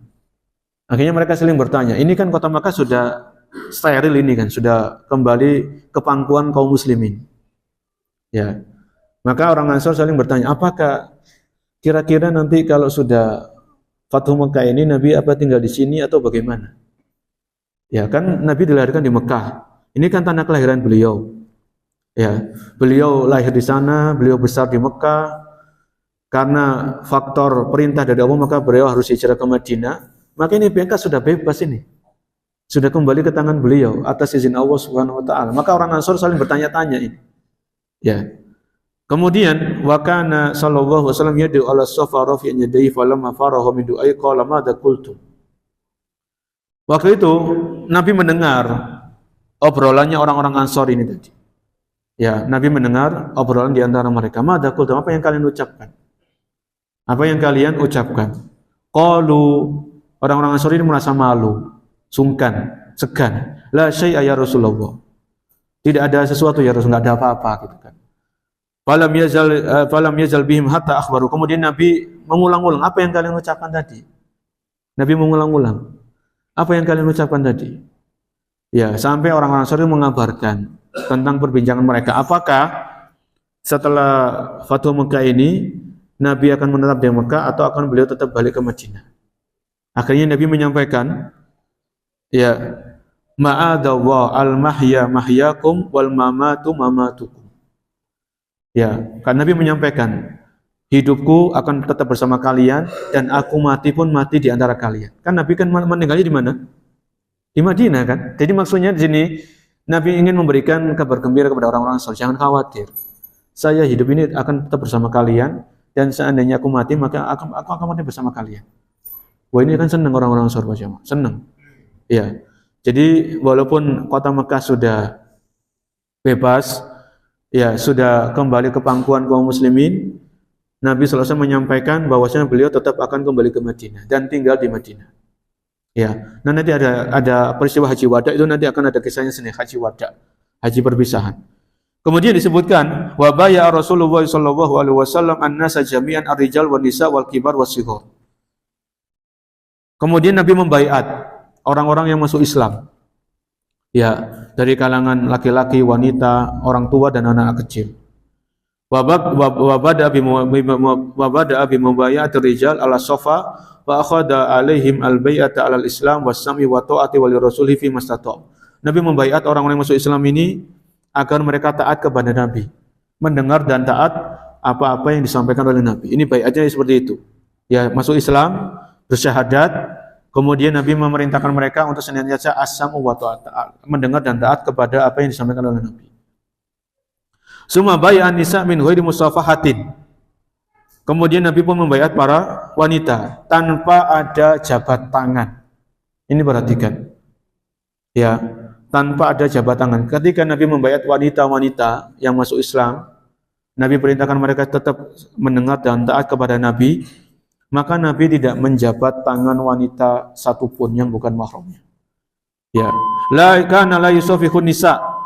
Akhirnya mereka saling bertanya, ini kan kota Makkah sudah steril ini kan, sudah kembali ke pangkuan kaum muslimin. Ya. Maka orang Ansor saling bertanya, apakah kira-kira nanti kalau sudah Fathu Mekah ini Nabi apa tinggal di sini atau bagaimana? Ya, kan Nabi dilahirkan di Mekah. Ini kan tanah kelahiran beliau. Ya, beliau lahir di sana, beliau besar di Mekah. Karena faktor perintah dari Allah maka beliau harus hijrah ke Madinah. Maka ini Mekah sudah bebas ini. Sudah kembali ke tangan beliau atas izin Allah Subhanahu wa taala. Maka orang Ansor saling bertanya-tanya ini. Ya. Kemudian wa kana sallallahu alaihi wasallam yad'u ala safa rafi'an yadayhi falamma faraha min du'ai qala madza qultum. Waktu itu Nabi mendengar obrolannya orang-orang Ansor ini tadi. Ya, Nabi mendengar obrolan di antara mereka. Madza qultum, apa yang kalian ucapkan? Apa yang kalian ucapkan? Qalu, orang-orang Ansor ini merasa malu, sungkan, segan. La syai'a ya Rasulullah. Tidak ada sesuatu ya Rasul, enggak ada apa-apa gitu kan. Falam yazal bihim hatta akhbaru. Kemudian Nabi mengulang-ulang, apa yang kalian ucapkan tadi? Nabi mengulang-ulang. Apa yang kalian ucapkan tadi? Ya, sampai orang-orang Ansor mengabarkan tentang perbincangan mereka. Apakah setelah Fathu Mekah ini Nabi akan menetap di Mekah atau akan beliau tetap balik ke Madinah? Akhirnya Nabi menyampaikan, ya, ma'adallah al-mahya mahyakum wal mamatu mamatukum. Ya, kan Nabi menyampaikan, hidupku akan tetap bersama kalian dan aku mati pun mati di antara kalian. Kan Nabi kan meninggalnya di mana? Di Madinah kan. Jadi maksudnya di sini Nabi ingin memberikan kabar gembira kepada orang-orang Ansor, jangan khawatir. Saya hidup ini akan tetap bersama kalian dan seandainya aku mati maka aku akan mati bersama kalian. Wah, ini kan senang orang-orang Ansor, Pak Jamaah. Senang. Ya. Jadi walaupun kota Mekah sudah bebas, ya sudah kembali ke pangkuan kaum muslimin, Nabi SAW menyampaikan bahwasanya beliau tetap akan kembali ke Madinah dan tinggal di Madinah. Ya. Nah, nanti ada peristiwa Haji Wada, itu nanti akan ada kisahnya sendiri, Haji Wada, haji perpisahan. Kemudian disebutkan wa baya Rasulullah sallallahu alaihi wasallam an-nasa jami'an ar-rijal wan nisa wal kibar was sighar. Kemudian Nabi membaiat orang-orang yang masuk Islam. Ya, dari kalangan laki-laki, wanita, orang tua dan anak kecil. Wabada bimubayatir rijal ala sofa wa akhada alaihim al-bai'ata alal Islam was-sam'i wa ta'ati wa lirasulihi fi mastata'. Nabi membaiat orang-orang yang masuk Islam ini agar mereka taat kepada Nabi, mendengar dan taat apa-apa yang disampaikan oleh Nabi. Ini baiatnya seperti itu. Ya, masuk Islam, bersyahadat, kemudian Nabi memerintahkan mereka untuk senantiasa as-sam'u wa ta'at, mendengar dan taat kepada apa yang disampaikan oleh Nabi. Summa bai'an nisa min ghairi musafahatin. Kemudian Nabi pun membaiat para wanita tanpa ada jabat tangan. Ini perhatikan. Ya, tanpa ada jabat tangan. Ketika Nabi membaiat wanita-wanita yang masuk Islam, Nabi perintahkan mereka tetap mendengar dan taat kepada Nabi, maka Nabi tidak menjabat tangan wanita satupun yang bukan mahramnya. Ya, la kana la yusafiqun nisa.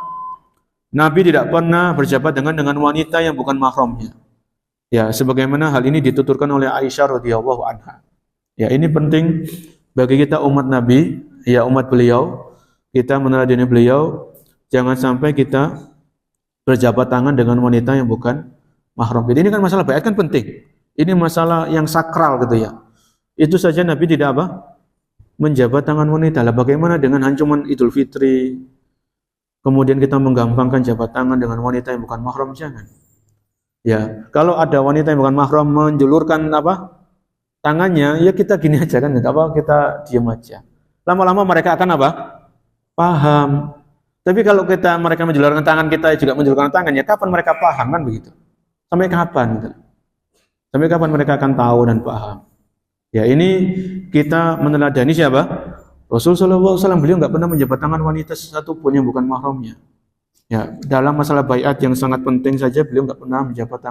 Nabi tidak pernah berjabat dengan wanita yang bukan mahramnya. Ya, sebagaimana hal ini dituturkan oleh Aisyah radhiyallahu anha. Ya, ini penting bagi kita umat Nabi, ya umat beliau, kita meneladani beliau, jangan sampai kita berjabat tangan dengan wanita yang bukan mahram. Jadi ini kan masalah baiat kan penting. Ini masalah yang sakral gitu ya. Itu saja Nabi tidak apa? Menjabat tangan wanita. Lah bagaimana dengan hancuman Idul Fitri? Kemudian kita menggampangkan jabat tangan dengan wanita yang bukan mahram, jangan. Ya, kalau ada wanita yang bukan mahram menjulurkan apa? Tangannya, ya kita gini aja kan, kita diam aja. Lama-lama mereka akan apa? Paham. Tapi kalau mereka menjulurkan tangan, kita juga menjulurkan tangannya, kapan mereka paham kan begitu? Sampai kapan gitu? Sampai kapan mereka akan tahu dan paham? Ya, ini kita meneladani siapa? Rasulullah SAW beliau nggak pernah menjabat tangan wanita satupun yang bukan mahramnya. Ya, dalam masalah baiat yang sangat penting saja beliau nggak pernah berjabat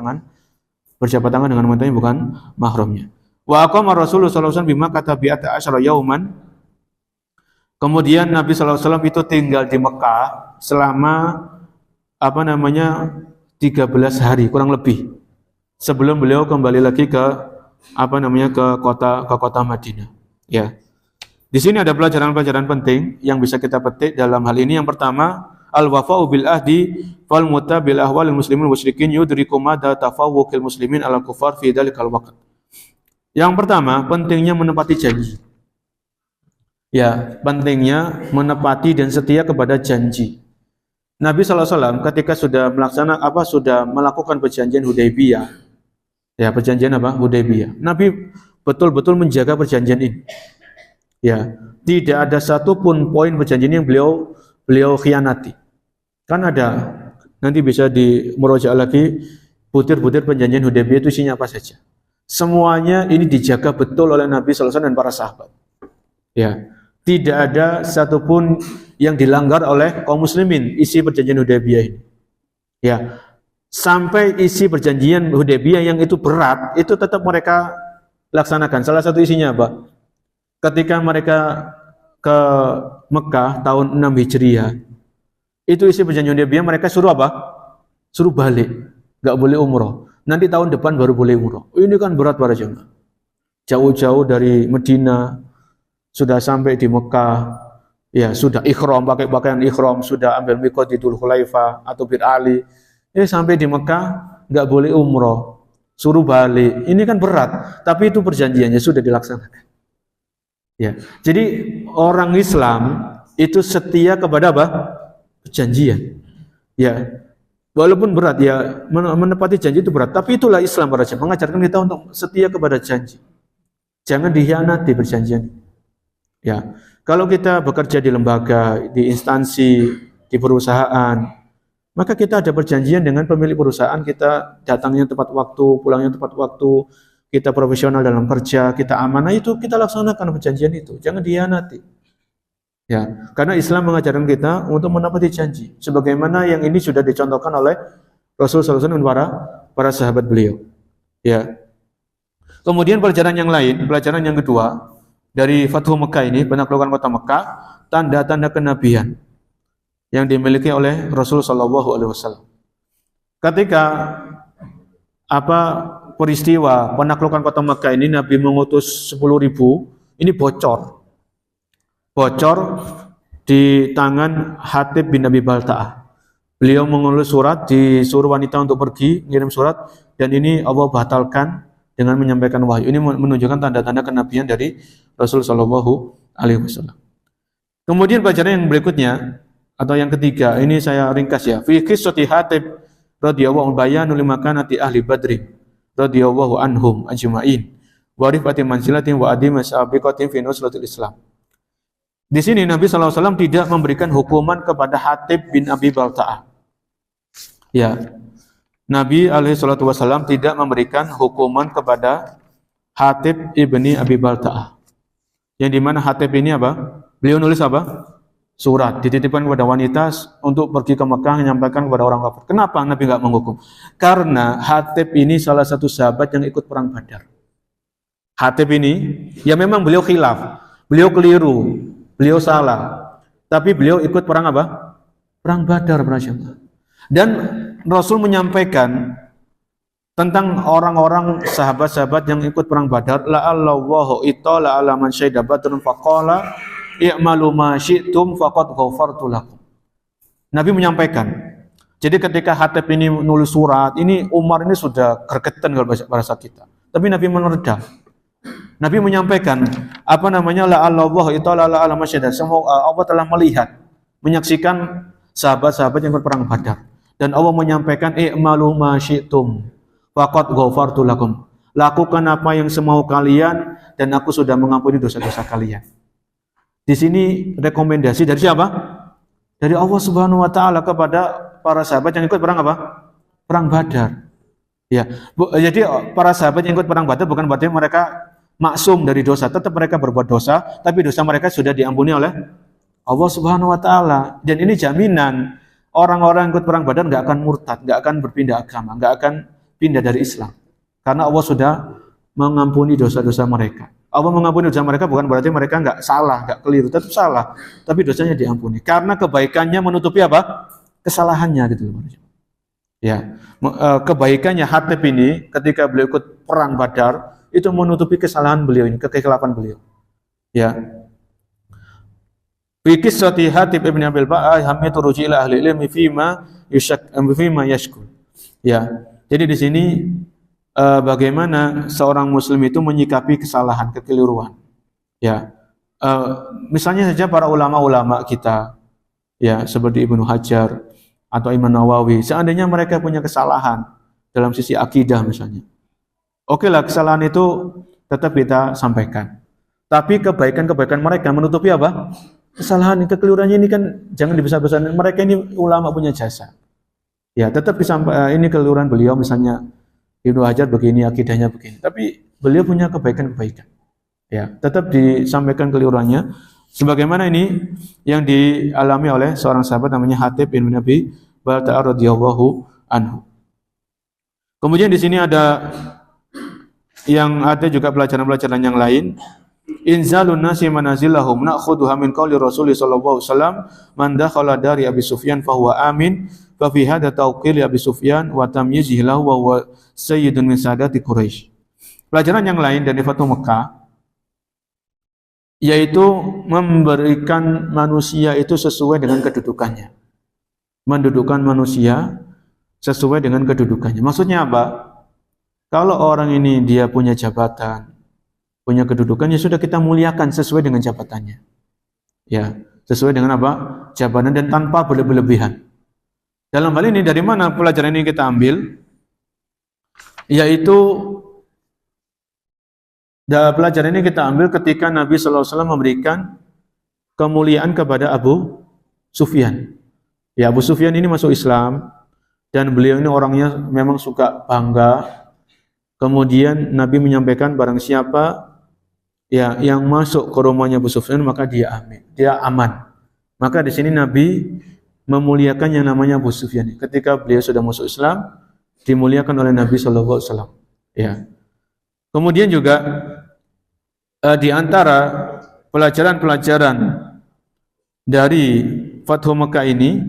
tangan dengan wanita yang bukan mahramnya. Wa aqama Rasulullah SAW bima kata bi'ata asyara yauman. Kemudian Nabi SAW itu tinggal di Mekah selama 13 hari kurang lebih sebelum beliau kembali lagi ke kota Madinah. Ya. Di sini ada pelajaran-pelajaran penting yang bisa kita petik dalam hal ini. Yang pertama, al-wafa'u bil ahdi wal muta bil ahwalil muslimin musyrikin yudriku madha tafawwuqil muslimin alal kufar fi dzalikal waqt. Yang pertama, pentingnya menepati janji. Ya, pentingnya menepati dan setia kepada janji. Nabi SAW ketika sudah melakukan perjanjian Hudaybiyah. Ya, perjanjian Hudaybiyah. Nabi betul-betul menjaga perjanjian ini. Ya, tidak ada satupun poin perjanjian yang beliau khianati. Kan ada, nanti bisa dimurojaah lagi butir-butir perjanjian Hudaybiyah itu isinya apa saja. Semuanya ini dijaga betul oleh Nabi SAW dan para sahabat. Ya, tidak ada satupun yang dilanggar oleh kaum muslimin isi perjanjian Hudaybiyah ini. Ya, sampai isi perjanjian Hudaybiyah yang itu berat itu tetap mereka laksanakan. Salah satu isinya apa? Ketika mereka ke Mekah tahun 6 Hijriah, itu isi perjanjian Hudaybiyah mereka suruh apa? Suruh balik, nggak boleh umroh. Nanti tahun depan baru boleh umroh. Ini kan berat para jemaah. Jauh-jauh dari Medina, sudah sampai di Mekah, ya sudah ikhram, pakai pakaian ikhram, sudah ambil miqat di Dzul Khulaifah atau Bir Ali. Sampai di Mekah nggak boleh umroh, suruh balik. Ini kan berat, tapi itu perjanjiannya sudah dilaksanakan. Ya, jadi orang Islam itu setia kepada apa? Perjanjian. Ya, walaupun berat ya, menepati janji itu berat, tapi itulah Islam para jemaah, mengajarkan kita untuk setia kepada janji. Jangan dikhianati perjanjian. Ya, kalau kita bekerja di lembaga, di instansi, di perusahaan, maka kita ada perjanjian dengan pemilik perusahaan, kita datangnya tepat waktu, pulangnya tepat waktu. Kita profesional dalam kerja, kita amanah, itu kita laksanakan perjanjian itu. Jangan dikhianati. Ya, karena Islam mengajarkan kita untuk menepati janji. Sebagaimana yang ini sudah dicontohkan oleh Rasulullah SAW dan para sahabat beliau. Ya. Kemudian pelajaran yang kedua dari Fathu Mekah ini, penaklukan kota Mekah, tanda-tanda kenabian yang dimiliki oleh Rasulullah SAW. Ketika peristiwa penaklukan kota Mekah ini, Nabi mengutus 10.000, ini bocor. bocor di tangan Hatib bin Abi Balta'ah. Beliau menulis surat, disuruh wanita untuk pergi ngirim surat, dan ini Allah batalkan dengan menyampaikan wahyu. Ini menunjukkan tanda-tanda kenabian dari Rasul Shallallahu Alaihi Wasallam. Kemudian pelajaran yang berikutnya atau yang ketiga, ini saya ringkas ya. Fi qissati Hatib radhiyallahu bayanu limakanati ahli Badri radhiyallahu anhum ajma'in wa rifati manzilatin wa adim sabiqatin fi nusratil Islam. Di sini Nabi SAW tidak memberikan hukuman kepada Hatib bin Abi Balta'ah. Ya, Nabi SAW tidak memberikan hukuman kepada Hatib ibni Abi Balta'ah. Yang dimana Hatib ini apa? Beliau nulis apa? Surat, dititipkan kepada wanita untuk pergi ke Mekah menyampaikan kepada orang kafir. Kenapa Nabi nggak menghukum? Karena Hatib ini salah satu sahabat yang ikut perang Badar. Hatib ini, ya memang beliau khilaf, beliau keliru, beliau salah, tapi beliau ikut perang apa? Perang Badar, berjamaah. Dan Rasul menyampaikan tentang orang-orang sahabat-sahabat yang ikut perang Badar, la'allahu itala ala man syahida badrun faqala i'malu ma syi'tum faqad ghafartu lakum. Nabi menyampaikan. Jadi ketika Hatib ini nulis surat, ini Umar ini sudah gregetan kalau bahasa kita. Tapi Nabi meredam. Nabi menyampaikan la'allahu itala ala man syahida. Semua Allah telah melihat, menyaksikan sahabat-sahabat yang ikut perang Badar. Dan Allah menyampaikan i'malu ma syi'tum faqad ghafartu lakum. Lakukan apa yang semau kalian dan aku sudah mengampuni dosa-dosa kalian. Di sini rekomendasi dari siapa? Dari Allah Subhanahu wa taala kepada para sahabat yang ikut perang apa? Perang Badar. Ya. Jadi para sahabat yang ikut perang Badar bukan berarti mereka maksum dari dosa, tetap mereka berbuat dosa, tapi dosa mereka sudah diampuni oleh Allah Subhanahu wa taala. Dan ini jaminan orang-orang yang ikut perang Badar enggak akan murtad, enggak akan berpindah agama, enggak akan pindah dari Islam. Karena Allah sudah mengampuni dosa-dosa mereka. Allah mengampuni dosa mereka bukan berarti mereka enggak salah, enggak keliru, tetap salah, tapi dosanya diampuni. Karena kebaikannya menutupi apa? Kesalahannya gitu loh. Ya, kebaikannya Hatib ini ketika beliau ikut perang Badar itu menutupi kesalahan beliau ini, kekhilapan beliau. Ya. Fi qissati Hatib ibn Abil Ba'ah hamitu ruji ila ahli ilmi fima yashkul. Ya. Jadi di sini bagaimana seorang muslim itu menyikapi kesalahan, kekeliruan. Ya. Misalnya saja para ulama-ulama kita, ya, seperti Ibnu Hajar atau Imam Nawawi, seandainya mereka punya kesalahan dalam sisi akidah misalnya. Oke lah, kesalahan itu tetap kita sampaikan. Tapi kebaikan-kebaikan mereka menutupi apa? Kesalahan, kekeliruannya ini kan jangan dibesar-besarin. Mereka ini ulama punya jasa. Ya, tetap ini kekeliruan beliau misalnya Ibnu Hajar begini, akidahnya begini. Tapi beliau punya kebaikan-kebaikan. Ya, tetap disampaikan keliruannya. Sebagaimana ini yang dialami oleh seorang sahabat namanya Hatib bin Abi Balta'ah radhiyallahu anhu. Kemudian di sini ada juga pelajaran-pelajaran yang lain. Inzalun nasi manazilahum na'khudhuha min qawli Rasulullah sallallahu alaihi wasallam man dakhala dari Abi Sufyan fa huwa amin fa fi hadha tawqil Abi Sufyan wa tamyizihi lahu wa huwa sayyidun min sadati Quraisy. Pelajaran yang lain dari Fatu Mekah yaitu memberikan manusia itu sesuai dengan kedudukannya. Mendudukkan manusia sesuai dengan kedudukannya. Maksudnya apa? Kalau orang ini dia punya jabatan, punya kedudukannya, sudah kita muliakan sesuai dengan jabatannya. Ya, sesuai dengan apa? Jabatan dan tanpa berlebihan. Dalam hal ini dari mana pelajaran ini kita ambil? Yaitu pelajaran ini kita ambil ketika Nabi SAW memberikan kemuliaan kepada Abu Sufyan. Ya, Abu Sufyan ini masuk Islam dan beliau ini orangnya memang suka bangga. Kemudian Nabi menyampaikan barang siapa ya yang masuk ke rumahnya Abu Sufyan maka dia aman. Maka di sini Nabi memuliakan yang namanya Abu Sufyan. Ketika beliau sudah masuk Islam, dimuliakan oleh Nabi sallallahu alaihi wasallam. Ya. Kemudian juga di antara pelajaran-pelajaran dari Fathu Mekah ini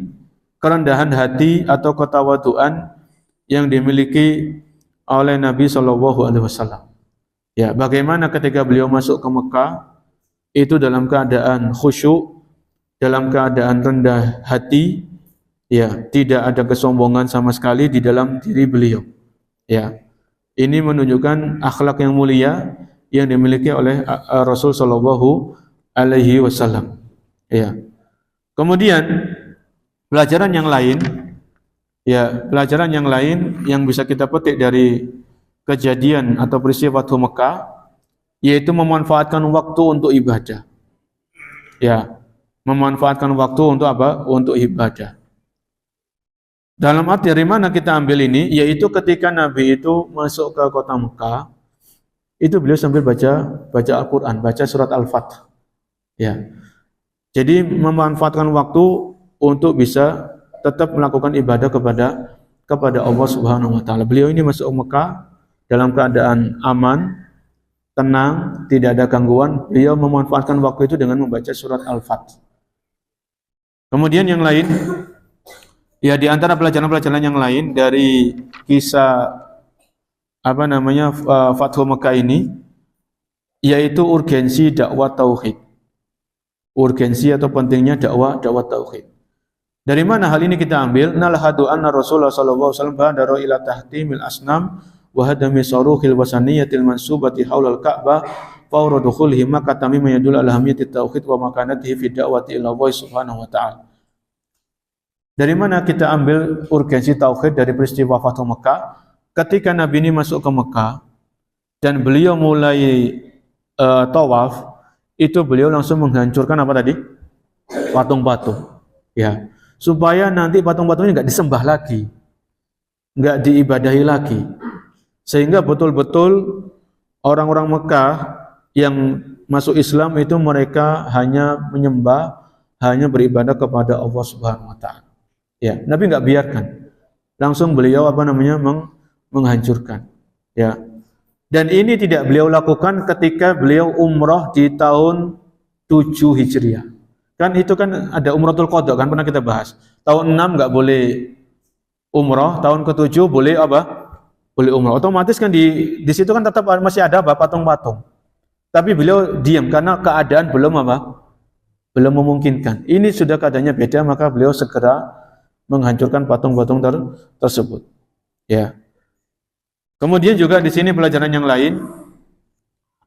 kerendahan hati atau ketawaduan yang dimiliki oleh Nabi sallallahu alaihi wasallam. Ya, bagaimana ketika beliau masuk ke Mekah, itu dalam keadaan khusyuk, dalam keadaan rendah hati, ya, tidak ada kesombongan sama sekali di dalam diri beliau. Ya. Ini menunjukkan akhlak yang mulia yang dimiliki oleh Rasul sallallahu alaihi wasallam. Ya. Kemudian pelajaran yang lain, ya, pelajaran yang lain yang bisa kita petik dari kejadian atau peristiwa Fathu Mekah, yaitu memanfaatkan waktu untuk ibadah. Ya, memanfaatkan waktu untuk apa? Untuk ibadah. Dalam arti dari mana kita ambil ini? Yaitu ketika Nabi itu masuk ke kota Mekah, itu beliau sambil baca Al-Quran, baca surat Al-Fath. Ya, jadi memanfaatkan waktu untuk bisa tetap melakukan ibadah kepada Allah Subhanahu Wa Taala. Beliau ini masuk Mekah dalam keadaan aman, tenang, tidak ada gangguan. Beliau memanfaatkan waktu itu dengan membaca surat Al-Fath. Kemudian yang lain, ya, di antara pelajaran-pelajaran yang lain dari kisah Fathu Mekah ini, yaitu urgensi dakwah tauhid. Urgensi atau pentingnya dakwah tauhid. Dari mana hal ini kita ambil? Nalhadu anna Rasulullah sallallahu alaihi wasallam badara ila tahtimil asnam wa hadami saruhil wasaniyatil mansubati haulal Ka'bah fawra dukhulhi Makkah mimma yadullu ala ahamiyatit tauhid wa makanatihi fi da'wati ila Allah subhanahu wa ta'ala. Dari mana kita ambil urgensi tauhid dari peristiwa Fathu Mekah? Ketika Nabi ini masuk ke Mekah dan beliau mulai tawaf, itu beliau langsung menghancurkan apa tadi? Patung-patung. Ya, supaya nanti patung-patungnya enggak disembah lagi, enggak diibadahi lagi. Sehingga betul-betul orang-orang Mekah yang masuk Islam itu mereka hanya menyembah, hanya beribadah kepada Allah Subhanahu wa taala. Ya, Nabi enggak biarkan. Langsung beliau menghancurkan. Ya. Dan ini tidak beliau lakukan ketika beliau umrah di tahun 7 Hijriah. Kan itu kan ada umratul qadha kan pernah kita bahas. Tahun 6 enggak boleh umrah, tahun ke-7 boleh apa? Boleh umrah. Otomatis kan di situ kan tetap masih ada apa? Patung-patung. Tapi beliau diam karena keadaan belum apa? Belum memungkinkan. Ini sudah keadaannya beda, maka beliau segera menghancurkan patung-patung tersebut. Ya. Kemudian juga di sini pelajaran yang lain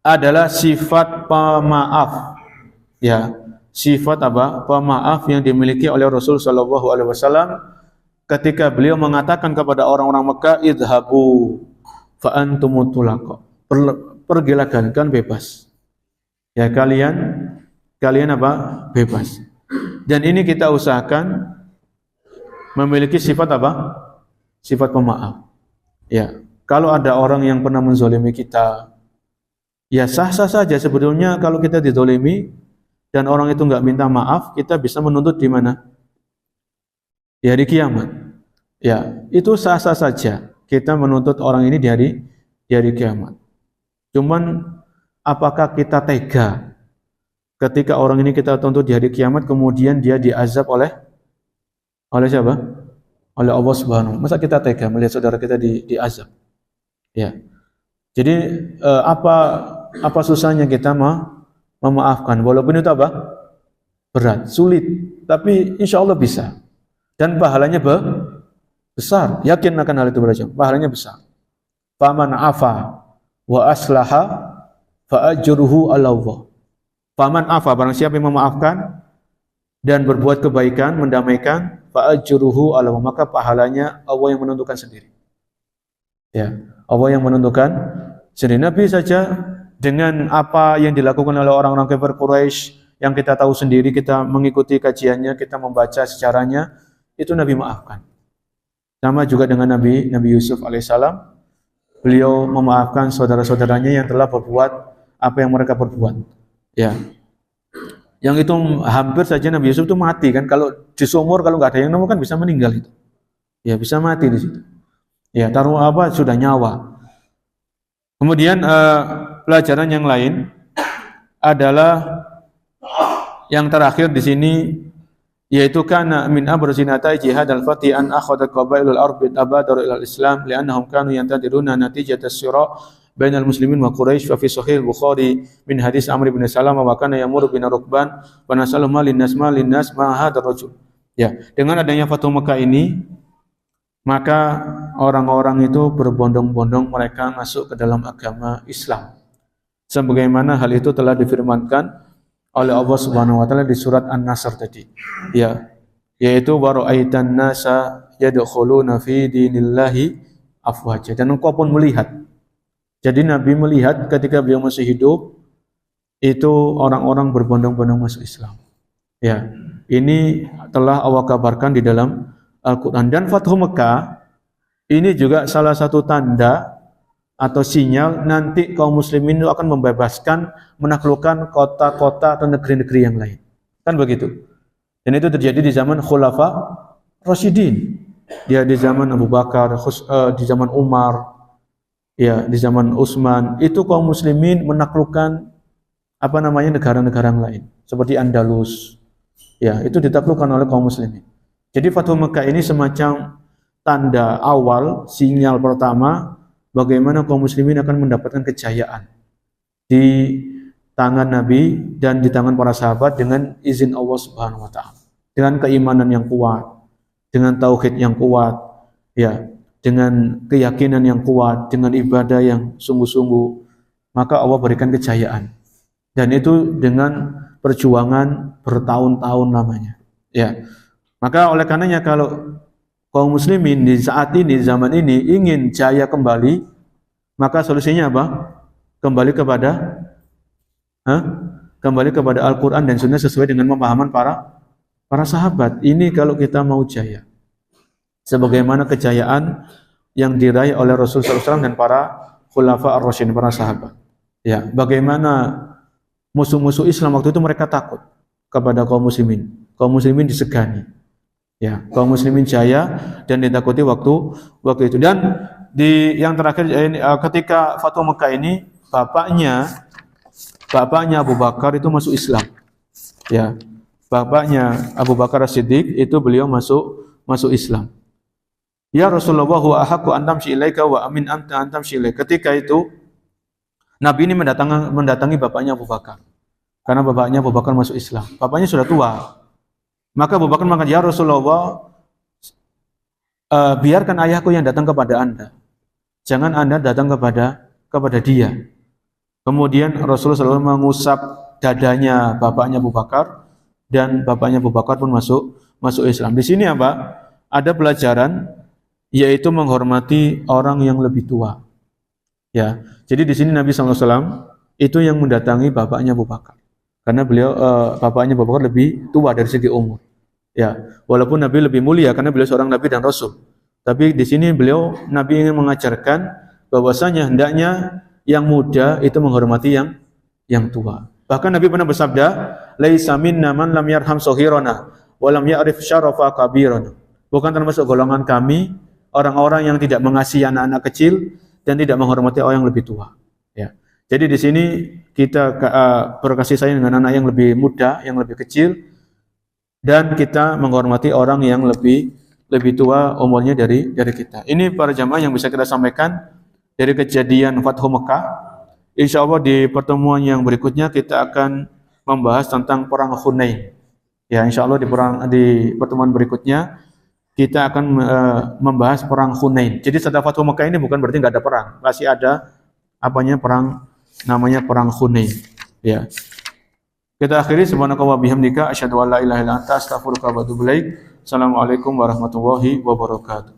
adalah sifat pemaaf. Ya, sifat apa? Pemaaf yang dimiliki oleh Rasul sallallahu alaihi wasallam ketika beliau mengatakan kepada orang-orang Mekah, idhabu fa antum tulaqa. Pergilah kalian bebas. Ya, kalian apa? Bebas. Dan ini kita usahakan memiliki sifat apa? Sifat pemaaf. Ya. Kalau ada orang yang pernah menzolimi kita, ya sah-sah saja sebetulnya kalau kita dizolimi dan orang itu enggak minta maaf, kita bisa menuntut di mana? Di hari kiamat. Ya, itu sah-sah saja kita menuntut orang ini di hari kiamat. Cuman apakah kita tega ketika orang ini kita tuntut di hari kiamat kemudian dia diazab oleh siapa? Oleh Allah Subhanahu. Masa kita tega melihat saudara kita diazab? Ya. Jadi apa susahnya kita memaafkan walaupun itu apa? Berat, sulit, tapi insya Allah bisa. Dan pahalanya besar. Yakin akan hal itu berjam. Pahalanya besar. Faman afa wa aslaha fa ajruhu 'ala Allah. Faman afa, barang siapa yang memaafkan dan berbuat kebaikan, mendamaikan, fa ajruhu 'ala Allah, maka pahalanya Allah yang menentukan sendiri. Ya, Allah yang menentukan sendiri. Nabi saja dengan apa yang dilakukan oleh orang-orang kafir Quraisy yang kita tahu sendiri, kita mengikuti kajiannya, kita membaca sejarahnya, itu Nabi maafkan. Sama juga dengan Nabi Yusuf alaihissalam, beliau memaafkan saudara-saudaranya yang telah berbuat apa yang mereka perbuat. Ya, yang itu hampir saja Nabi Yusuf itu mati kan, kalau di sumur kalau nggak ada yang nemu kan bisa meninggal itu. Ya, bisa mati di situ. Ya, taruh apa sudah nyawa. Kemudian pelajaran yang lain adalah yang terakhir di sini, yaitu kana min abrazinata jihad al-fatih an akhadha qabailul arab abadar ila al-islam li'annahum kanu yantadiruna natijat as-sira bainal muslimin wa Quraisy fa fi sahih Bukhari min hadis Amr bin Salamah wa kana yamur bin Rukban wa nasalu linnas ma hadzal rajul. Ya, dengan adanya Fathu Mekah ini maka orang-orang itu berbondong-bondong mereka masuk ke dalam agama Islam. Sebagaimana hal itu telah difirmankan oleh Allah Subhanahu wa taala di surat An-Nasr tadi. Ya, yaitu wa ra'aitan nasa yadkhuluna fi dinillahi afwaja. Dan engkau pun melihat. Jadi Nabi melihat ketika beliau masih hidup itu orang-orang berbondong-bondong masuk Islam. Ya, ini telah Allah kabarkan di dalam Al-Quran. Dan Fathu Mekah ini juga salah satu tanda atau sinyal nanti kaum muslimin itu akan membebaskan, menaklukkan kota-kota atau negeri-negeri yang lain. Kan begitu. Dan itu terjadi di zaman Khulafa Rasyidin. Ya, di zaman Abu Bakar, di zaman Umar, ya, di zaman Utsman, itu kaum muslimin menaklukkan negara-negara yang lain seperti Andalus. Ya, itu ditaklukkan oleh kaum muslimin. Jadi Fathu Mekah ini semacam tanda awal, sinyal pertama bagaimana kaum muslimin akan mendapatkan kejayaan di tangan Nabi dan di tangan para sahabat dengan izin Allah Subhanahu wa taala. Dengan keimanan yang kuat, dengan tauhid yang kuat, ya, dengan keyakinan yang kuat, dengan ibadah yang sungguh-sungguh, maka Allah berikan kejayaan. Dan itu dengan perjuangan bertahun-tahun lamanya. Ya. Maka oleh karenanya kalau kaum muslimin di saat ini, zaman ini ingin jaya kembali, maka solusinya apa? Kembali kepada Al-Quran dan Sunnah sesuai dengan pemahaman para sahabat. Ini kalau kita mau jaya. Sebagaimana kejayaan yang diraih oleh Rasulullah SAW dan para khulafa ar-rasyidin, para sahabat. Ya, bagaimana musuh-musuh Islam waktu itu mereka takut kepada kaum muslimin. Kaum muslimin disegani. Ya, kaum muslimin jaya dan ditakuti waktu itu. Dan yang terakhir ketika Fathu Mekah ini bapaknya Abu Bakar itu masuk Islam. Ya. Bapaknya Abu Bakar As-Siddiq itu beliau masuk Islam. Ya Rasulullah wa ahaqqu an tamshi ilaika wa amin anta an tamshi ilaika. Ketika itu Nabi ini mendatangi bapaknya Abu Bakar. Karena bapaknya Abu Bakar masuk Islam. Bapaknya sudah tua. Maka Abu Bakar mengatakan, "Ya Rasulullah, biarkan ayahku yang datang kepada Anda. Jangan Anda datang kepada dia." Kemudian Rasulullah SAW mengusap dadanya bapaknya Abu Bakar dan bapaknya Abu Bakar pun masuk Islam. Di sini apa? Ada pelajaran yaitu menghormati orang yang lebih tua. Ya. Jadi di sini Nabi SAW itu yang mendatangi bapaknya Abu Bakar. Karena bapaknya Abu Bakar lebih tua dari segi umur. Ya, walaupun Nabi lebih mulia karena beliau seorang Nabi dan Rasul. Tapi di sini Nabi ingin mengajarkan bahwasanya hendaknya yang muda itu menghormati yang tua. Bahkan Nabi pernah bersabda, "Laisa minna man lam yarham saghirana wa lam ya'rif syarafa kabirana." Bukan termasuk golongan kami orang-orang yang tidak mengasihi anak-anak kecil dan tidak menghormati orang yang lebih tua. Ya. Jadi di sini kita berkasih sayang dengan anak yang lebih muda, yang lebih kecil, dan kita menghormati orang yang lebih tua umurnya dari kita. Ini para jamaah yang bisa kita sampaikan dari kejadian Fathu Mekah. Insya Allah di pertemuan yang berikutnya kita akan membahas tentang perang Hunain. Ya, insya Allah di pertemuan berikutnya kita akan membahas perang Hunain. Jadi setelah Fathu Mekah ini bukan berarti nggak ada perang, masih ada perang namanya perang Hunain. Ya. Kita akhiri subhanakallahumma bihamdika asyhadu an la ilaha illa anta astaghfiruka wa atubu ilaik. Assalamualaikum warahmatullahi wabarakatuh.